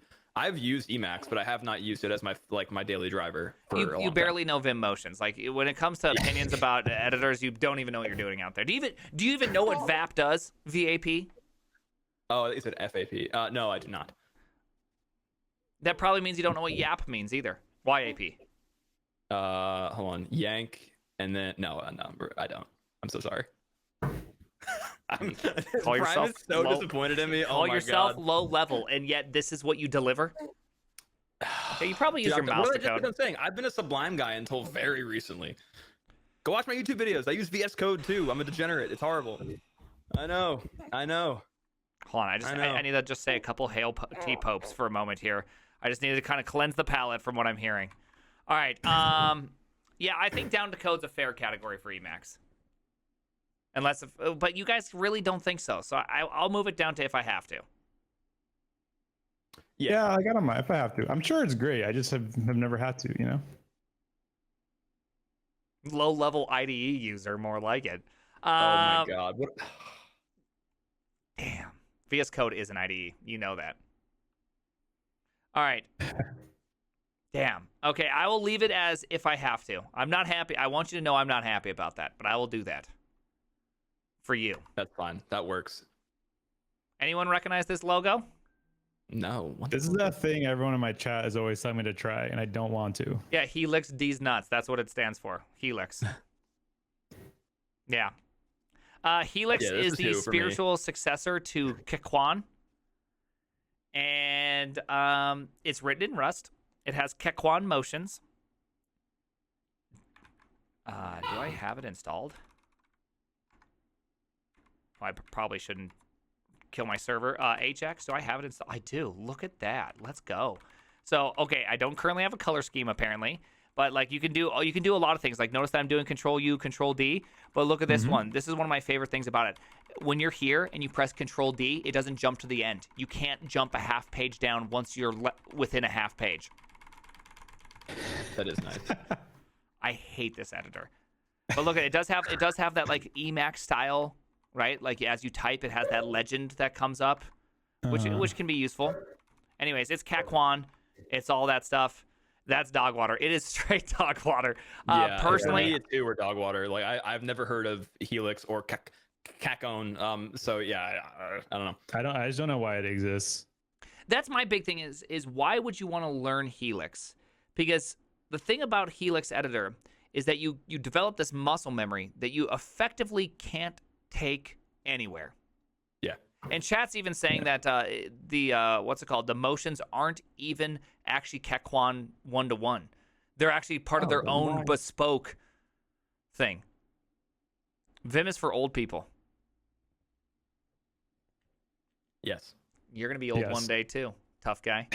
used Emacs, but I have not used it as my daily driver. For a long You barely know Vim motions. Like when it comes to opinions about editors, you don't even know what you're doing out there. Do you even know what VAP does? VAP? Oh, is it FAP? No, I do not. That probably means you don't know what YAP means either. YAP. Hold on. Yank, and then no, I don't. I'm so sorry. Call yourself is so low, disappointed in me. Call oh my yourself God. low level, and yet this is what you deliver. Okay, you probably use your mouse to code. I'm saying I've been a Sublime guy until very recently. Go watch my YouTube videos. I use VS Code too. I'm a degenerate. It's horrible. I know. Hold on, I need to just say a couple Hail T-Popes for a moment here. I just needed to kind of cleanse the palate from what I'm hearing. All right. Yeah, I think down to code's a fair category for Emacs. But you guys really don't think so. So I'll move it down to if I have to. Yeah, I got on my if I have to. I'm sure it's great. I just have never had to, you know. Low-level IDE user, more like it. Oh my God. What? Damn. VS Code is an IDE. You know that. All right. Damn. Okay, I will leave it as if I have to. I'm not happy. I want you to know I'm not happy about that, but I will do that for you. That's fine. That works. Anyone recognize this logo? No. This is that thing everyone in my chat is always telling me to try, and I don't want to. Yeah, Helix D's nuts. That's what it stands for. Helix. Yeah. Helix is the spiritual successor to Kekwan. And it's written in Rust. It has Kekwan motions. Do I have it installed? Oh, I probably shouldn't kill my server. Ajax, do I have it installed? I do. Look at that. Let's go. So, okay, I don't currently have a color scheme apparently, but like you can do a lot of things. Like notice that I'm doing Control U, Control D, but look at this one. This is one of my favorite things about it. When you're here and you press Control D, it doesn't jump to the end. You can't jump a half page down once you're within a half page. That is nice. I hate this editor. But look, it does have that like Emacs style, right? Like as you type, it has that legend that comes up, which can be useful. Anyways, it's Kekwan. It's all that stuff. That's dog water. It is straight dog water. Yeah, Personally, me too, or dog water. Like I've never heard of Helix or Kakon. So yeah, I don't know. I just don't know why it exists. that's my big thing is why would you want to learn Helix? Because the thing about Helix Editor is that you develop this muscle memory that you effectively can't take anywhere. Yeah. And chat's even saying that the motions aren't even actually Kekwan 1-to-1. They're actually part of their own bespoke thing. Vim is for old people. Yes. You're going to be old one day too. Tough guy.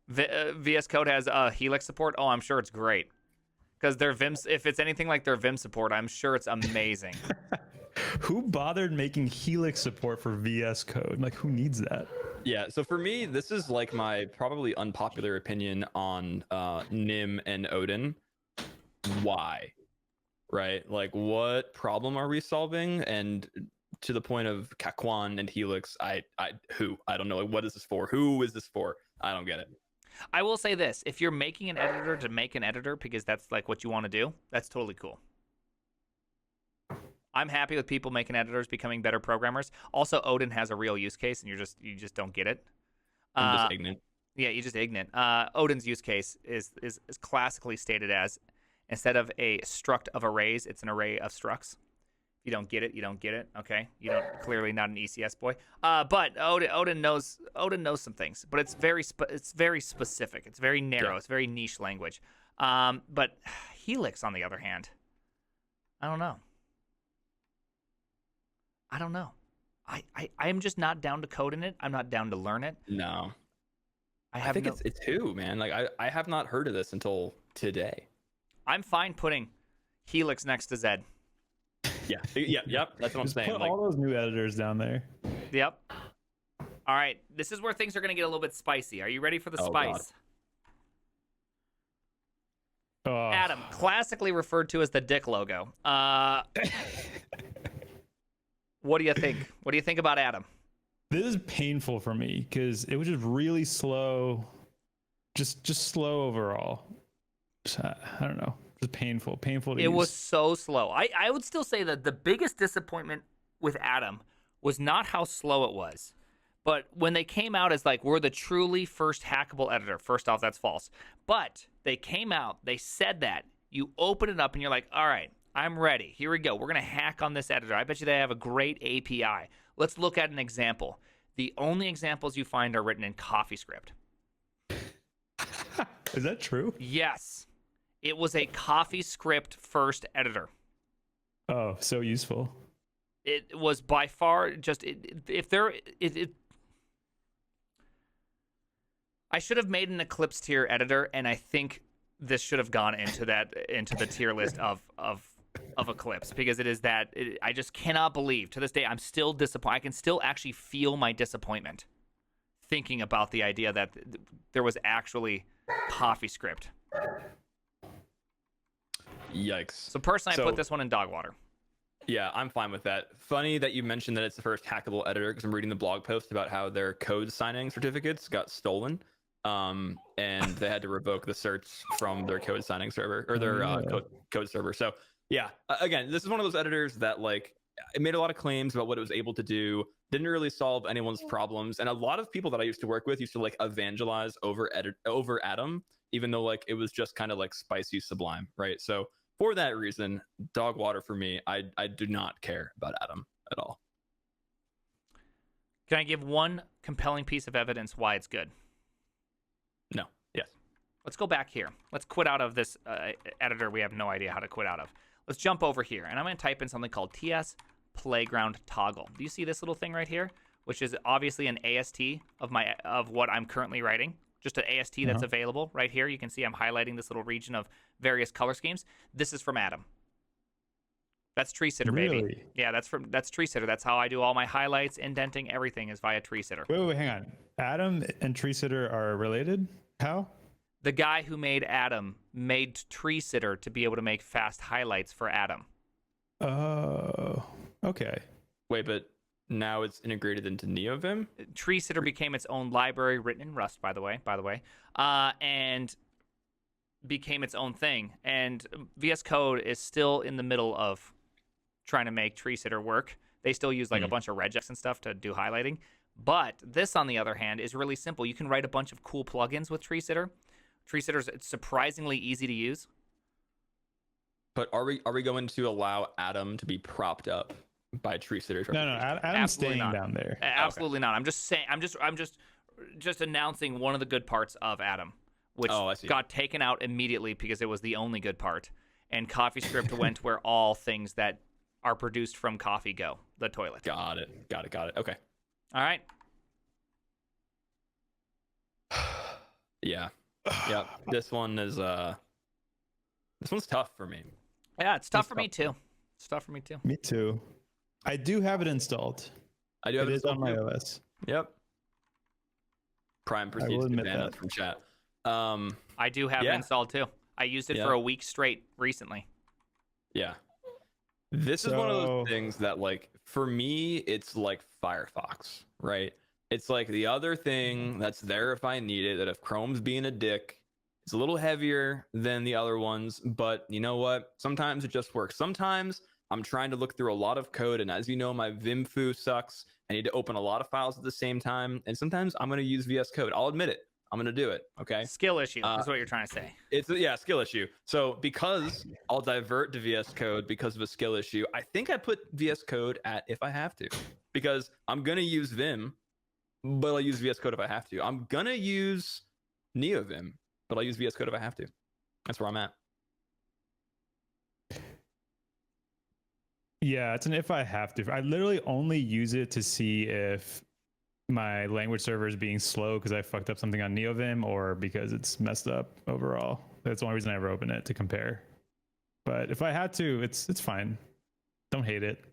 VS Code has Helix support. Oh, I'm sure it's great. Because their Vim, if it's anything like their Vim support, I'm sure it's amazing. Who bothered making Helix support for VS Code? Like, who needs that? Yeah, so for me, this is like my probably unpopular opinion on Nim and Odin. Why? Right? Like, what problem are we solving? And to the point of Kakwan and Helix, I don't know. Like, what is this for? Who is this for? I don't get it. I will say this. If you're making an editor to make an editor because that's like what you want to do, that's totally cool. I'm happy with people making editors becoming better programmers. Also, Odin has a real use case, and you just don't get it. I'm just ignorant. Yeah, you're just ignorant. Odin's use case is classically stated as instead of a struct of arrays, it's an array of structs. If you don't get it, you don't get it. Okay, you don't clearly not an ECS boy. But Odin knows some things, but it's very specific. It's very narrow. Yeah. It's very niche language. But Helix, on the other hand, I don't know. I am just not down to code in it. I'm not down to learn it. No. I think it's who, man. Like I have not heard of this until today. I'm fine putting Helix next to Zed. Yep. That's what I'm saying. Put all those new editors down there. Yep. All right. This is where things are going to get a little bit spicy. Are you ready for the spice? Oh. Adam, classically referred to as the dick logo. What do you think? What do you think about Adam? This is painful for me because it was just really slow. Just slow overall. I don't know. Just painful to use. It was so slow. I would still say that the biggest disappointment with Adam was not how slow it was, but when they came out as like, we're the truly first hackable editor. First off, that's false. But they came out, they said that. You open it up and you're like, all right, I'm ready. Here we go. We're going to hack on this editor. I bet you they have a great API. Let's look at an example. The only examples you find are written in CoffeeScript. Is that true? Yes. It was a CoffeeScript first editor. Oh, so useful. It was by far just I should have made an Eclipse tier editor, and I think this should have gone into the tier list of Eclipse because I just cannot believe to this day I'm still disappointed. I can still actually feel my disappointment thinking about the idea that there was actually CoffeeScript. Yikes. So personally, I put this one in dog water. Yeah, I'm fine with that. Funny that you mentioned that it's the first hackable editor, because I'm reading the blog post about how their code signing certificates got stolen, and they had to revoke the certs from their code signing server, or their code server. So yeah, again, this is one of those editors that, like, it made a lot of claims about what it was able to do, didn't really solve anyone's problems, and a lot of people that I used to work with used to like evangelize over Atom, even though like it was just kind of like spicy Sublime, right? So for that reason, dog water for me. I do not care about Atom at all. Can I give one compelling piece of evidence why it's good? No. Yes. Let's go back here. Let's quit out of this editor we have no idea how to quit out of. Let's jump over here, and I'm going to type in something called TS Playground Toggle. Do you see this little thing right here, which is obviously an AST of what I'm currently writing? Just an AST that's available right here. You can see I'm highlighting this little region of various color schemes. This is from Atom. That's Tree Sitter, baby. Really? Yeah, that's Tree Sitter. That's how I do all my highlights, indenting, everything is via Tree Sitter. Wait, hang on. Atom and Tree Sitter are related? How? The guy who made Atom made Tree Sitter to be able to make fast highlights for Atom. Oh, okay. Wait, but now it's integrated into NeoVim? Tree Sitter became its own library, written in Rust, by the way, and became its own thing. And VS Code is still in the middle of trying to make Tree Sitter work. They still use like a bunch of regex and stuff to do highlighting. But this, on the other hand, is really simple. You can write a bunch of cool plugins with Tree Sitter. Tree Sitter is surprisingly easy to use. But are we going to allow Atom to be propped up by Tree Sitter? No, Atom's staying down there. Absolutely not. I'm just saying. I'm just announcing one of the good parts of Atom, which got taken out immediately because it was the only good part. And CoffeeScript went where all things that are produced from coffee go, the toilet. Got it. Okay. All right. Yeah. This one's tough for me. Yeah, it's tough for me too. Me too. I do have it installed. I do have it installed on my too. OS. Yep. Prime proceeds to ban us from chat. I do have it installed too. I used it for a week straight recently. Yeah. This is one of those things that, like, for me, it's like Firefox, right? It's like the other thing that's there if I need it, that if Chrome's being a dick, it's a little heavier than the other ones, but you know what? Sometimes it just works. Sometimes I'm trying to look through a lot of code, and as you know, my Vimfoo sucks. I need to open a lot of files at the same time, and sometimes I'm going to use VS Code. I'll admit it. I'm going to do it, okay? Skill issue is what you're trying to say. It's a skill issue. So because I'll divert to VS Code because of a skill issue, I think I put VS Code at if I have to, because I'm going to use Vim, but I'll use VS Code if I have to. I'm going to use NeoVim, but I'll use VS Code if I have to. That's where I'm at. Yeah, it's an if I have to. I literally only use it to see if my language server is being slow because I fucked up something on NeoVim, or because it's messed up overall. That's the only reason I ever open it, to compare. But if I had to, it's fine. Don't hate it.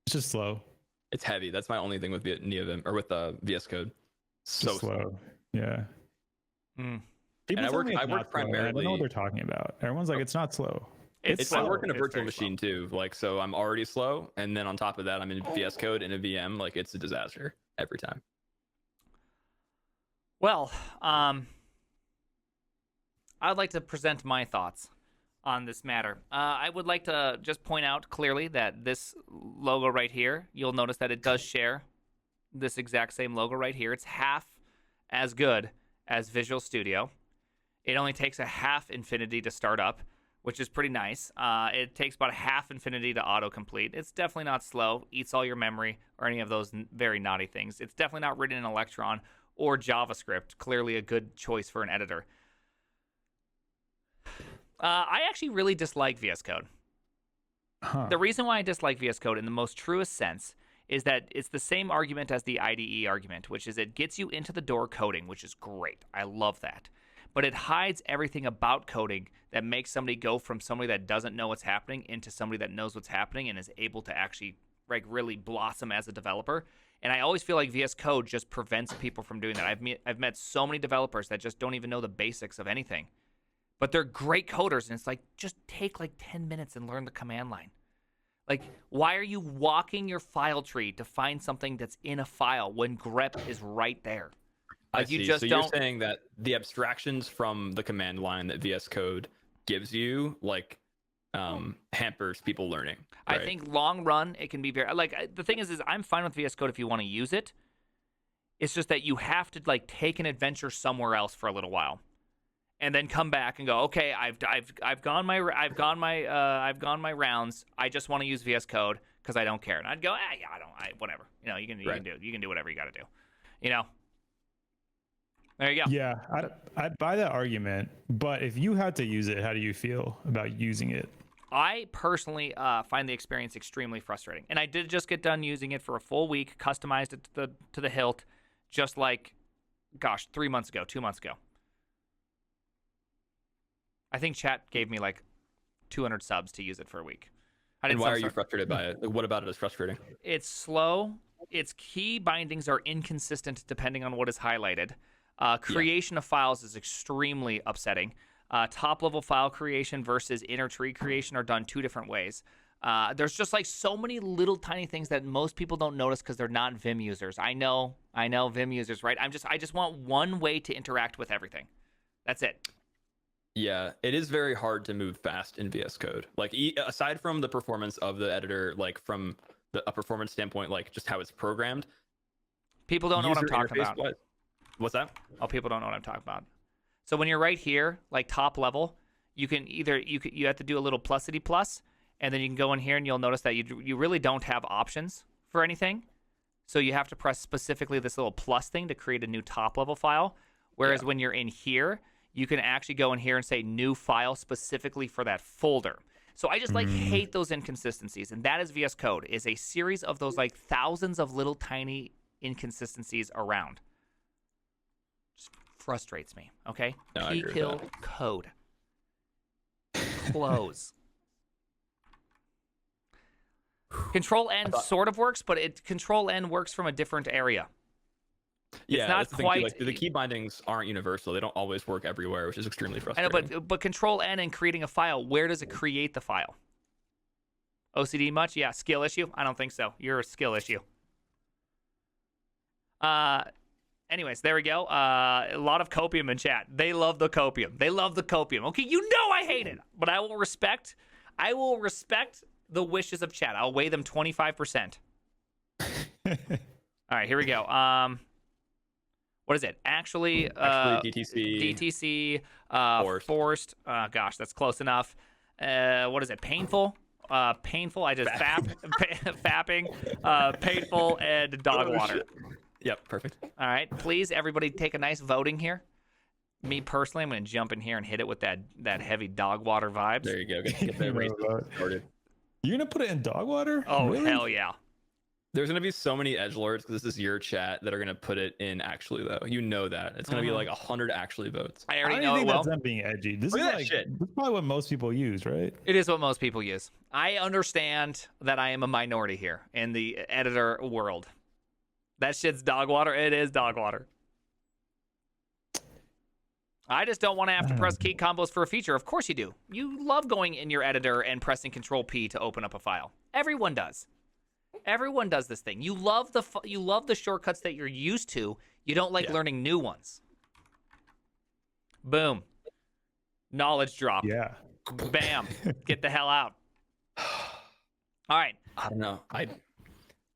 It's just slow. It's heavy. That's my only thing with NeoVim, or with VS Code. So slow. Yeah. People and I work primarily. I don't know what they're talking about. Everyone's like, it's not slow. It's slow. I work in a virtual machine too, like, so I'm already slow, and then on top of that, I'm in VS Code in a VM. Like, it's a disaster every time. Well, I'd like to present my thoughts on this matter. I would like to just point out clearly that this logo right here, you'll notice that it does share this exact same logo right here. It's half as good as Visual Studio. It only takes a half infinity to start up, which is pretty nice. It takes about a half infinity to autocomplete. It's definitely not slow, eats all your memory, or any of those very naughty things. It's definitely not written in Electron or JavaScript. Clearly a good choice for an editor. I actually really dislike VS Code. The reason why I dislike VS Code in the most truest sense is that it's the same argument as the IDE argument, which is it gets you into the door coding, which is great. I love that. But it hides everything about coding that makes somebody go from somebody that doesn't know what's happening into somebody that knows what's happening and is able to actually like really blossom as a developer. And I always feel like VS Code just prevents people from doing that. I've met so many developers that just don't even know the basics of anything. But they're great coders, and it's like, just take like 10 minutes and learn the command line. Like, why are you walking your file tree to find something that's in a file when grep is right there? Like, I see. you just so don't. You're saying that the abstractions from the command line that VS Code gives you, like, hampers people learning. Right? I think long run it can be very the thing is I'm fine with VS Code if you want to use it. It's just that you have to like take an adventure somewhere else for a little while, and then come back and go, okay, I've gone my rounds. I just want to use VS Code because I don't care. And I'd go, yeah, whatever. You can do whatever you got to do. There you go. Yeah, I'd buy that argument, but if you had to use it, how do you feel about using it? I personally find the experience extremely frustrating, and I did just get done using it for a full week, customized it to the hilt, just like, 2 months ago. I think chat gave me like 200 subs to use it for a week. And why are you frustrated by it? What about it is frustrating? It's slow. Its key bindings are inconsistent depending on what is highlighted. Creation of files is extremely upsetting. Top-level file creation versus inner tree creation are done 2 different ways. There's just like so many little tiny things that most people don't notice because they're not Vim users. I know Vim users, right? I just want one way to interact with everything. That's it. Yeah, it is very hard to move fast in VS Code. Like, aside from the performance of the editor, like from a performance standpoint, like just how it's programmed. People don't know what I'm talking about. What's that? Oh, people don't know what I'm talking about. So when you're right here, like top level, you have to do a little plusity plus, and then you can go in here and you'll notice that you really don't have options for anything. So you have to press specifically this little plus thing to create a new top level file. Whereas when you're in here, you can actually go in here and say new file specifically for that folder. So I just hate those inconsistencies, and that is VS Code, is a series of those like thousands of little tiny inconsistencies around. Just frustrates me. Okay, No, P-kill code. Close. Control N sort of works, but Control N works from a different area. Yeah, it's not that's the thing, quite. like, the key bindings aren't universal. They don't always work everywhere, which is extremely frustrating. I know, but Control N and creating a file, where does it create the file? OCD much? Yeah, skill issue? I don't think so. You're a skill issue. Anyways, there we go. A lot of copium in chat. They love the copium. Okay, you know I hate it, but I will respect the wishes of chat. I'll weigh them 25%. All right, here we go. What is it? Actually DTC, forced. Gosh, that's close enough. What is it? Painful. Painful. I just fapping. Painful and dog water. Yep, perfect. All right, please, everybody, take a nice voting here. Me personally, I'm going to jump in here and hit it with that heavy dog water vibes. There you go. Get that race started. You're gonna put it in dog water? Oh, really? hell yeah. There's gonna be so many edgelords because this is your chat that are gonna put it in actually though. You know that it's gonna be like 100 actually votes. I already I know don't it think well. that's them being edgy. This Look is at that like shit. this is probably what most people use, right? It is what most people use. I understand that I am a minority here in the editor world. That shit's dog water. It is dog water. I just don't want to have to press key combos for a feature. Of course you do. You love going in your editor and pressing Control P to open up a file. Everyone does. Everyone does this thing. You love the shortcuts that you're used to. You don't like learning new ones. Boom. Knowledge drop. Yeah. Bam. Get the hell out. All right. I don't know. I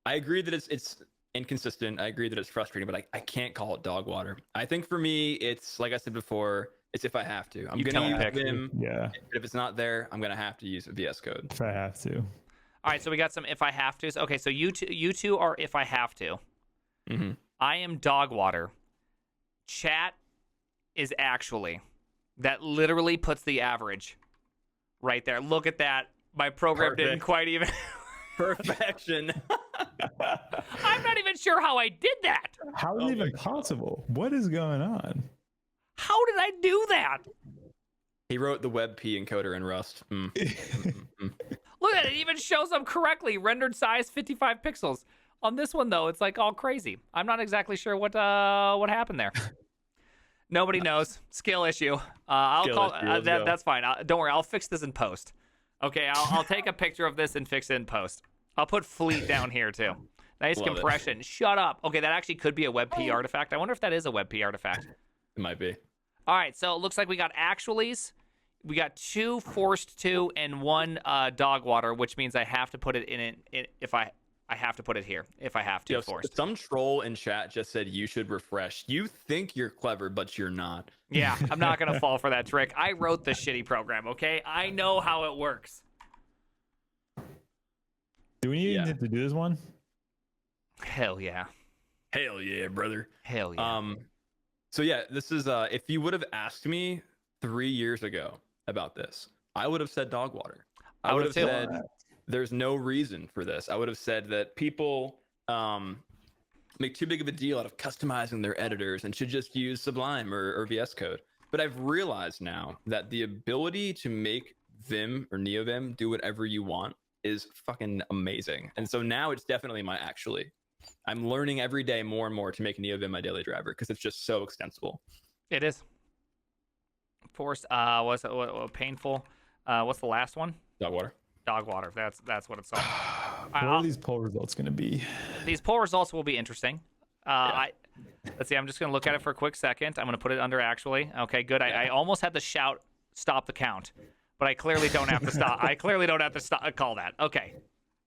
agree that it's inconsistent. I agree that it's frustrating, but I can't call it dog water. I think for me, it's like I said before, it's if I have to. I'm gonna use Vim. Yeah. If it's not there, I'm gonna have to use VS Code. If I have to. All right, so we got some if I have to. Okay, so you two are if I have to. Mm-hmm. I am dog water. Chat is actually. That literally puts the average right there. Look at that. My program didn't quite even. Perfection. I'm not even sure how I did that. How is it even possible? What is going on? How did I do that? He wrote the WebP encoder in Rust. Look at it. It even shows up correctly. Rendered size 55 pixels. On this one, though, it's like all crazy. I'm not exactly sure what happened there. Nobody knows. Skill issue. I'll call. That's fine. Don't worry. I'll fix this in post. Okay, I'll take a picture of this and fix it in post. I'll put fleet down here too. Nice Love compression. Shut up. Okay, that actually could be a WebP artifact. I wonder if that is a WebP artifact. It might be. All right, so it looks like we got actualies. We got 2 forced 2 and 1 dog water, which means I have to put it in if I have to put it here if I have to. Yo, forced. some troll in chat just said you should refresh. You think you're clever, but you're not. Yeah, I'm not gonna fall for that trick. I wrote this shitty program. Okay, I know how it works. Do we need to do this one? Hell yeah. Hell yeah, brother. Hell yeah. So yeah, this is if you would have asked me 3 years ago about this, I would have said dog water. I would have said there's no reason for this. I would have said that people make too big of a deal out of customizing their editors and should just use Sublime or VS Code. But I've realized now that the ability to make Vim or NeoVim do whatever you want is fucking amazing. And so now it's definitely my actually. I'm learning every day more and more to make NeoVim my daily driver because it's just so extensible. It is. Forced. Was it painful? What's the last one? Dog water. Dog water. That's what it's called. What are these poll results going to be? These poll results will be interesting. Let's see. I'm just going to look at it for a quick second. I'm going to put it under actually. Okay, good. I almost had to shout stop the count, but I clearly don't have to stop. I clearly don't have to call that. Okay.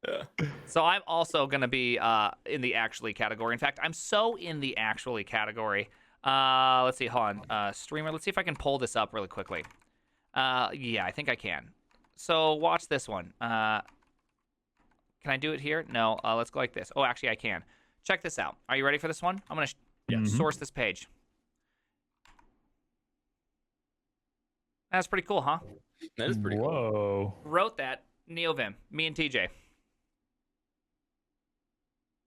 Yeah. So I'm also going to be in the actually category. In fact, I'm so in the actually category. Let's see. Hold on. Streamer. Let's see if I can pull this up really quickly. Yeah, I think I can. So watch this one. Can I do it here? No. Let's go like this. Oh, actually, I can. Check this out. Are you ready for this one? I'm going to source this page. That's pretty cool, huh? That is pretty cool. Whoa. Wrote that. NeoVim. Me and TJ.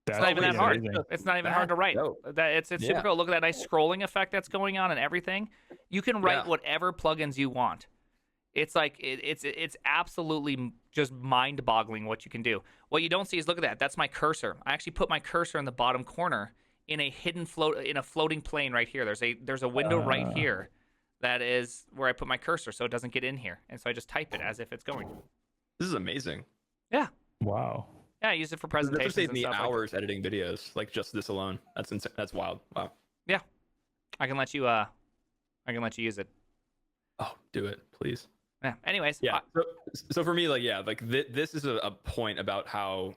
That's It's not even that hard. amazing. It's not even hard to write. It's super cool. Look at that nice scrolling effect that's going on and everything. You can write whatever plugins you want. It's like it's absolutely just mind-boggling what you can do. What you don't see is look at that. That's my cursor. I actually put my cursor in the bottom corner in a hidden floating plane right here. There's a window right here that is where I put my cursor so it doesn't get in here. And so I just type it as if it's going. This is amazing. Yeah. Wow. Yeah, I use it for presentations. That saved and me stuff hours editing videos, like just this alone. That's insane. That's wild. Wow. Yeah, I can let you use it. Oh, do it, please. Yeah. Anyways. Yeah. So for me, this is a point about how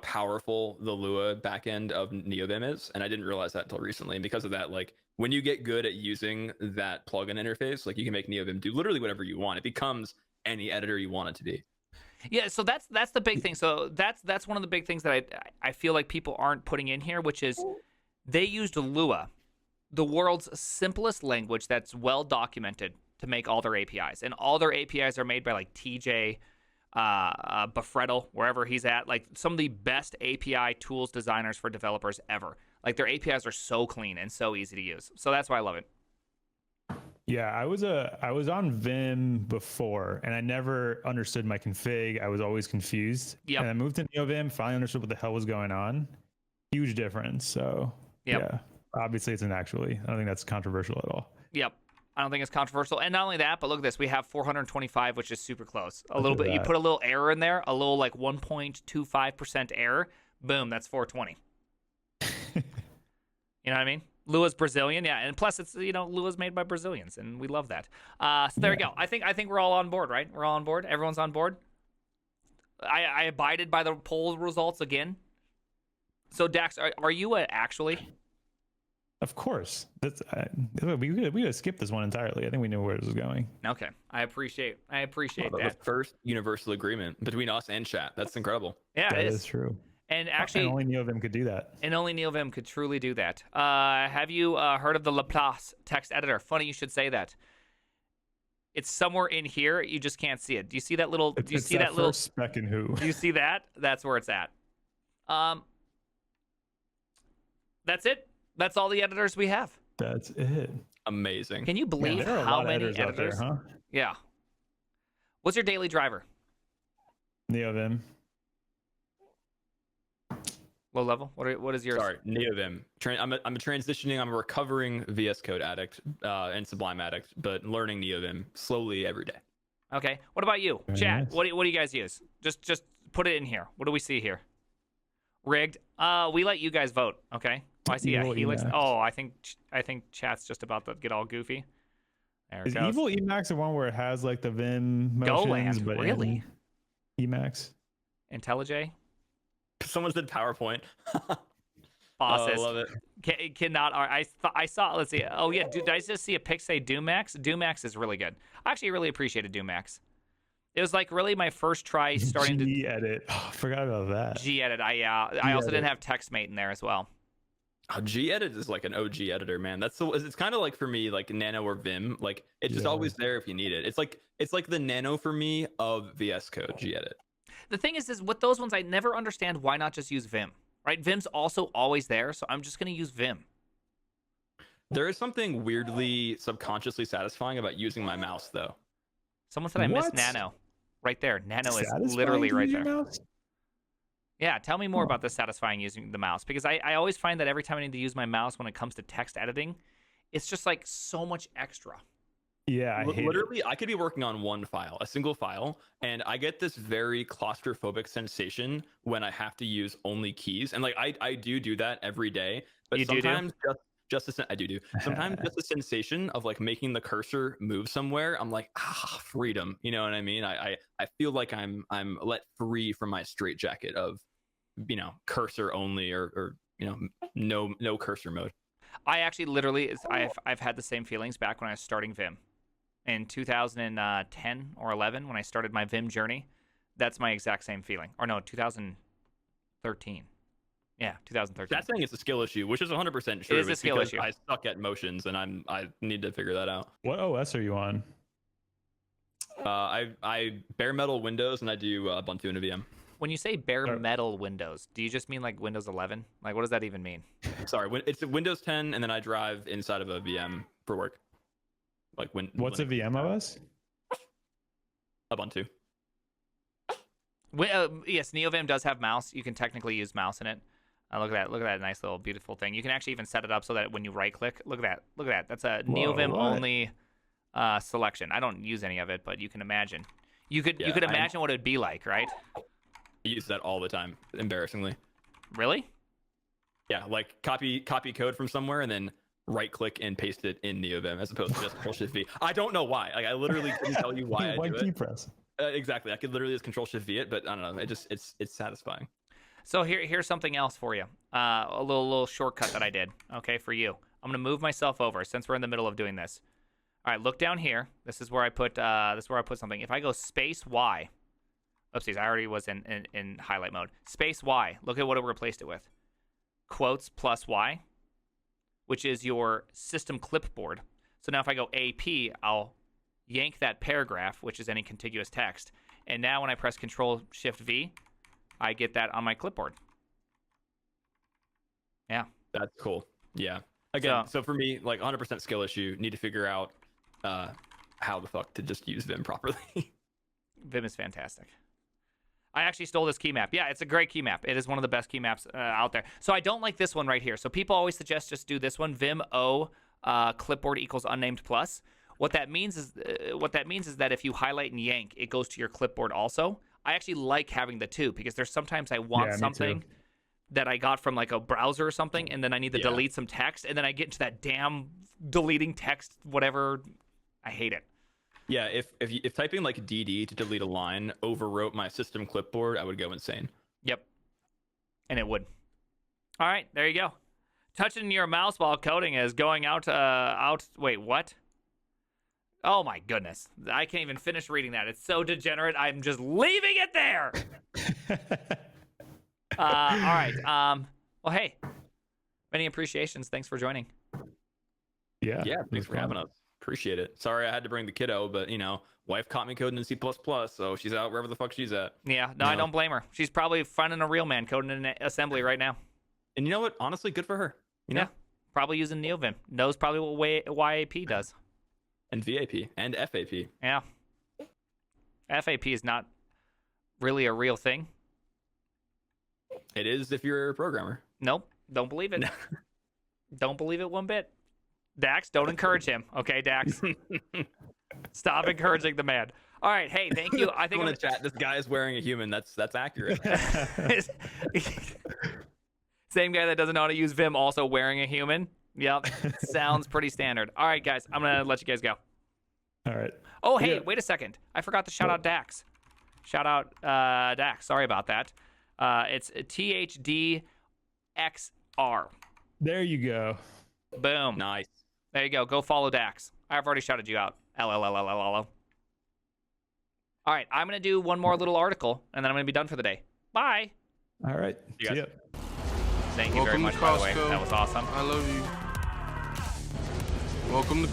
powerful the Lua backend of NeoVim is, and I didn't realize that until recently. And because of that, like when you get good at using that plugin interface, like you can make NeoVim do literally whatever you want. It becomes any editor you want it to be. Yeah, so that's the big thing. So that's one of the big things that I feel like people aren't putting in here, which is they used Lua, the world's simplest language that's well documented, to make all their APIs. And all their APIs are made by like TJ, Befredel, wherever he's at. Like some of the best API tools designers for developers ever. Like their APIs are so clean and so easy to use. So that's why I love it. Yeah, I was on Vim before, and I never understood my config. I was always confused. Yep. And I moved to NeoVim, finally understood what the hell was going on. Huge difference. So yeah, obviously it's an actually. I don't think that's controversial at all. Yep. I don't think it's controversial. And not only that, but look at this. We have 425, which is super close. A little bit. You put a little error in there, a little like 1.25% error. Boom, that's 420. You know what I mean? Lua's Brazilian, yeah, and plus it's Lua's made by Brazilians, and we love that. So there we go. I think we're all on board, right? We're all on board. Everyone's on board. I abided by the poll results again. So Dax, are you actually? Of course. That's we gotta skip this one entirely. I think we knew where this was going. Okay, I appreciate that. The first universal agreement between us and chat. That's incredible. Yeah, that is true. And actually, only NeoVim could do that. And only NeoVim could truly do that. Have you heard of the Laplace text editor? Funny you should say that. It's somewhere in here. You just can't see it. Do you see that little? Do you see that little speck in who? Do you see that? That's where it's at. That's it. That's all the editors we have. That's it. Amazing. Can you believe how many editors? Out there, huh? Yeah. What's your daily driver? NeoVim. Low level. What is yours? Sorry, NeoVim. I'm a recovering VS Code addict and Sublime addict, but learning NeoVim slowly every day. Okay. What about you, Very Chad? nice. What do you guys use? Just put it in here. What do we see here? Rigged. We let you guys vote. Okay. Oh, I see a Evil Helix. Emacs. Oh, I think chat's just about to get all goofy. There it Is goes. Evil Emacs the one where it has like the Vim motions, Goland, but really? in Emacs? IntelliJ. Someone said PowerPoint. Bosses. I love it. Cannot. I saw. Let's see. Oh yeah. Did I just see a pic say Doomax? Doomax is really good. I actually really appreciated Doomax. It was like really my first try starting to G-edit. Oh, I forgot about that. G-edit. I also didn't have TextMate in there as well. Oh, Gedit is like an OG editor, man. It's kind of like for me, like Nano or Vim. Like it's just always there if you need it. It's like the Nano for me of VS Code. Gedit. The thing is with those ones, I never understand why not just use Vim. Right? Vim's also always there, so I'm just gonna use Vim. There is something weirdly subconsciously satisfying about using my mouse, though. Someone said I missed What? Nano. Right there. Nano is Satisfying literally to right use your there. mouse? Yeah, tell me more about the satisfying using the mouse, because I always find that every time I need to use my mouse when it comes to text editing, it's just like so much extra. Yeah, I hate Literally, I could be working on one file, a single file, and I get this very claustrophobic sensation when I have to use only keys. And like I do that every day, but You do? sometimes I do. Sometimes just the sensation of like making the cursor move somewhere, I'm like, freedom. You know what I mean? I feel like I'm let free from my straitjacket of, cursor only or no cursor mode. I actually literally I've had the same feelings back when I was starting Vim in 2010 or 11 when I started my Vim journey. That's my exact same feeling. Or no, 2013. Yeah, 2013. That's saying it's a skill issue, which is 100% true. It is a skill because issue. I suck at motions, and I need to figure that out. What OS are you on? I bare metal Windows, and I do Ubuntu and a VM. When you say bare metal Windows, do you just mean like Windows 11? Like, what does that even mean? Sorry, it's Windows 10, and then I drive inside of a VM for work. Like What's a VM OS? Ubuntu. Yes, NeoVim does have mouse. You can technically use mouse in it. Look at that! Look at that nice little beautiful thing. You can actually even set it up so that when you right click, look at that! Look at that! That's a NeoVim only selection. I don't use any of it, but you can imagine. You could imagine what it'd be like, right? I use that all the time, embarrassingly. Really? Yeah, like copy code from somewhere and then right click and paste it in NeoVim as opposed to just Control-Shift-V. I don't know why. Like I literally couldn't tell you why I One do key it. press. Exactly. I could literally just Control-Shift-V it, but I don't know. It's satisfying. So here's something else for you. A little shortcut that I did. Okay, for you. I'm gonna move myself over since we're in the middle of doing this. All right, look down here. This is where I put something. If I go space Y, oopsies, I already was in highlight mode. Space Y. Look at what it replaced it with. Quotes plus Y, which is your system clipboard. So now if I go AP, I'll yank that paragraph, which is any contiguous text. And now when I press Control-Shift-V, I get that on my clipboard. Yeah. That's cool. Yeah. Again, so for me, like 100% skill issue. Need to figure out how the fuck to just use Vim properly. Vim is fantastic. I actually stole this key map. Yeah, it's a great key map. It is one of the best key maps out there. So I don't like this one right here. So people always suggest just do this one. Vim O clipboard equals unnamed plus. What that means is that if you highlight and yank, it goes to your clipboard also. I actually like having the two because there's sometimes I want something that I got from like a browser or something, and then I need to delete some text, and then I get into that damn deleting text, whatever. I hate it. Yeah, if typing like DD to delete a line overwrote my system clipboard, I would go insane. Yep, and it would. All right, there you go. Touching your mouse while coding is going out. Wait, what? Oh my goodness. I can't even finish reading that. It's so degenerate. I'm just leaving it there. All right. Well, hey, many appreciations. Thanks for joining. Yeah. Thanks for having us. Appreciate it. Sorry I had to bring the kiddo, but wife caught me coding in C++, so she's out wherever the fuck she's at. Yeah. No, I don't blame her. She's probably finding a real man coding in assembly right now. And you know what? Honestly, good for her. Yeah. Probably using NeoVim. Knows probably what YAP does. And VAP and FAP. Yeah. FAP is not really a real thing. It is if you're a programmer. Nope. Don't believe it. Don't believe it one bit. Dax, don't encourage him. Okay, Dax? Stop encouraging the man. All right. Hey, thank you. I think I'm I'm gonna chat. This guy is wearing a human. That's accurate. Same guy that doesn't know how to use Vim also wearing a human. Yep. Sounds pretty standard. All right, guys. I'm going to let you guys go. All right. Oh, hey, Yeah. wait a second. I forgot to shout out Dax. Shout out Dax. Sorry about that. It's THDXR. There you go. Boom. Nice. There you go. Go follow Dax. I've already shouted you out. LLLLLL. All right. I'm going to do one more little article, and then I'm going to be done for the day. Bye. All right. You See guys- ya. Thank you very Welcome much, to by the way. Costco. That was awesome. I love you. Welcome to